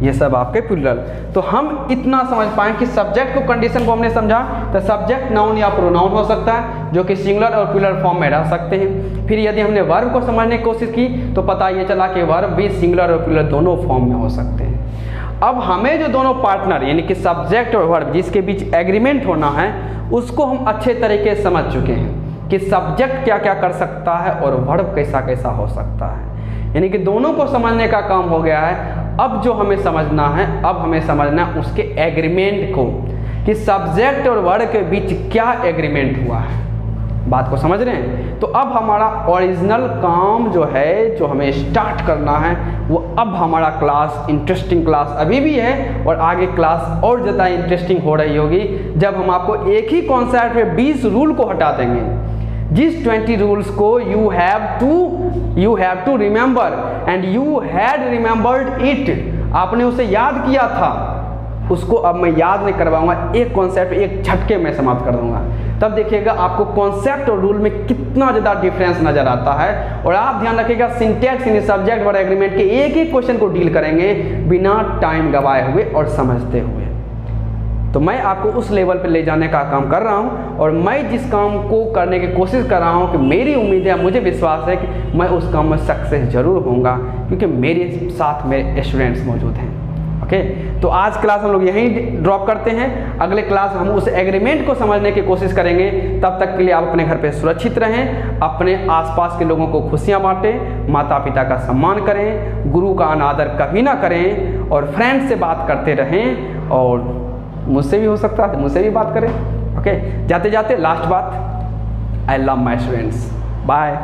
ये सब आपके प्लूरल। तो हम इतना समझ पाएँ कि सब्जेक्ट को, कंडीशन को हमने समझा, तो सब्जेक्ट नाउन या प्रोनाउन हो सकता है जो कि सिंगुलर और प्लूरल फॉर्म में रह सकते हैं। फिर यदि हमने वर्ब को समझने की कोशिश की तो पता ये चला कि वर्ब भी सिंगुलर और प्लूरल दोनों फॉर्म में हो सकते हैं। अब हमें जो दोनों पार्टनर यानी कि सब्जेक्ट और वर्ब जिसके बीच एग्रीमेंट होना है, उसको हम अच्छे तरीके से समझ चुके हैं कि सब्जेक्ट क्या क्या कर सकता है और वर्ब कैसा कैसा हो सकता है, यानी कि दोनों को समझने का काम हो गया है। अब जो हमें समझना है, अब हमें समझना है उसके एग्रीमेंट को, कि सब्जेक्ट और वर्ब के बीच क्या एग्रीमेंट हुआ है। बात को समझ रहे हैं? तो अब हमारा ओरिजिनल काम जो है, जो हमें स्टार्ट करना है, वो अब हमारा क्लास, इंटरेस्टिंग क्लास अभी भी है और आगे क्लास और ज़्यादा इंटरेस्टिंग हो रही होगी जब हम आपको एक ही कॉन्सेप्ट में 20 रूल को हटा देंगे। जिस 20 रूल्स को you have to remember and you had remembered it, आपने उसे याद किया था, उसको अब मैं याद नहीं करवाऊंगा, एक कॉन्सेप्ट एक झटके में समाप्त कर दूंगा। तब देखिएगा आपको कॉन्सेप्ट और रूल में कितना ज़्यादा डिफरेंस नज़र आता है। और आप ध्यान रखिएगा सिंटैक्स इन सब्जेक्ट वर्ब एग्रीमेंट के एक ही क्वेश्चन को डील करेंगे बिना टाइम गवाए हुए और समझते हुए। तो मैं आपको उस लेवल पे ले जाने का काम कर रहा हूँ, और मैं जिस काम को करने की कोशिश कर रहा हूँ कि मेरी उम्मीद है, मुझे विश्वास है कि मैं उस काम में सक्सेस जरूर होऊंगा, क्योंकि मेरे साथ मेरे स्टूडेंट्स मौजूद हैं। ओके, तो आज क्लास हम लोग यहीं ड्रॉप करते हैं। अगले क्लास हम उस एग्रीमेंट को समझने की कोशिश करेंगे। तब तक के लिए आप अपने घर पे सुरक्षित रहें, अपने आसपास के लोगों को खुशियाँ बांटें, माता पिता का सम्मान करें, गुरु का अनादर कभी ना करें, और फ्रेंड से बात करते रहें, और मुझसे भी हो सकता है मुझसे भी बात करें। ओके, जाते जाते लास्ट बात, I love my students, bye.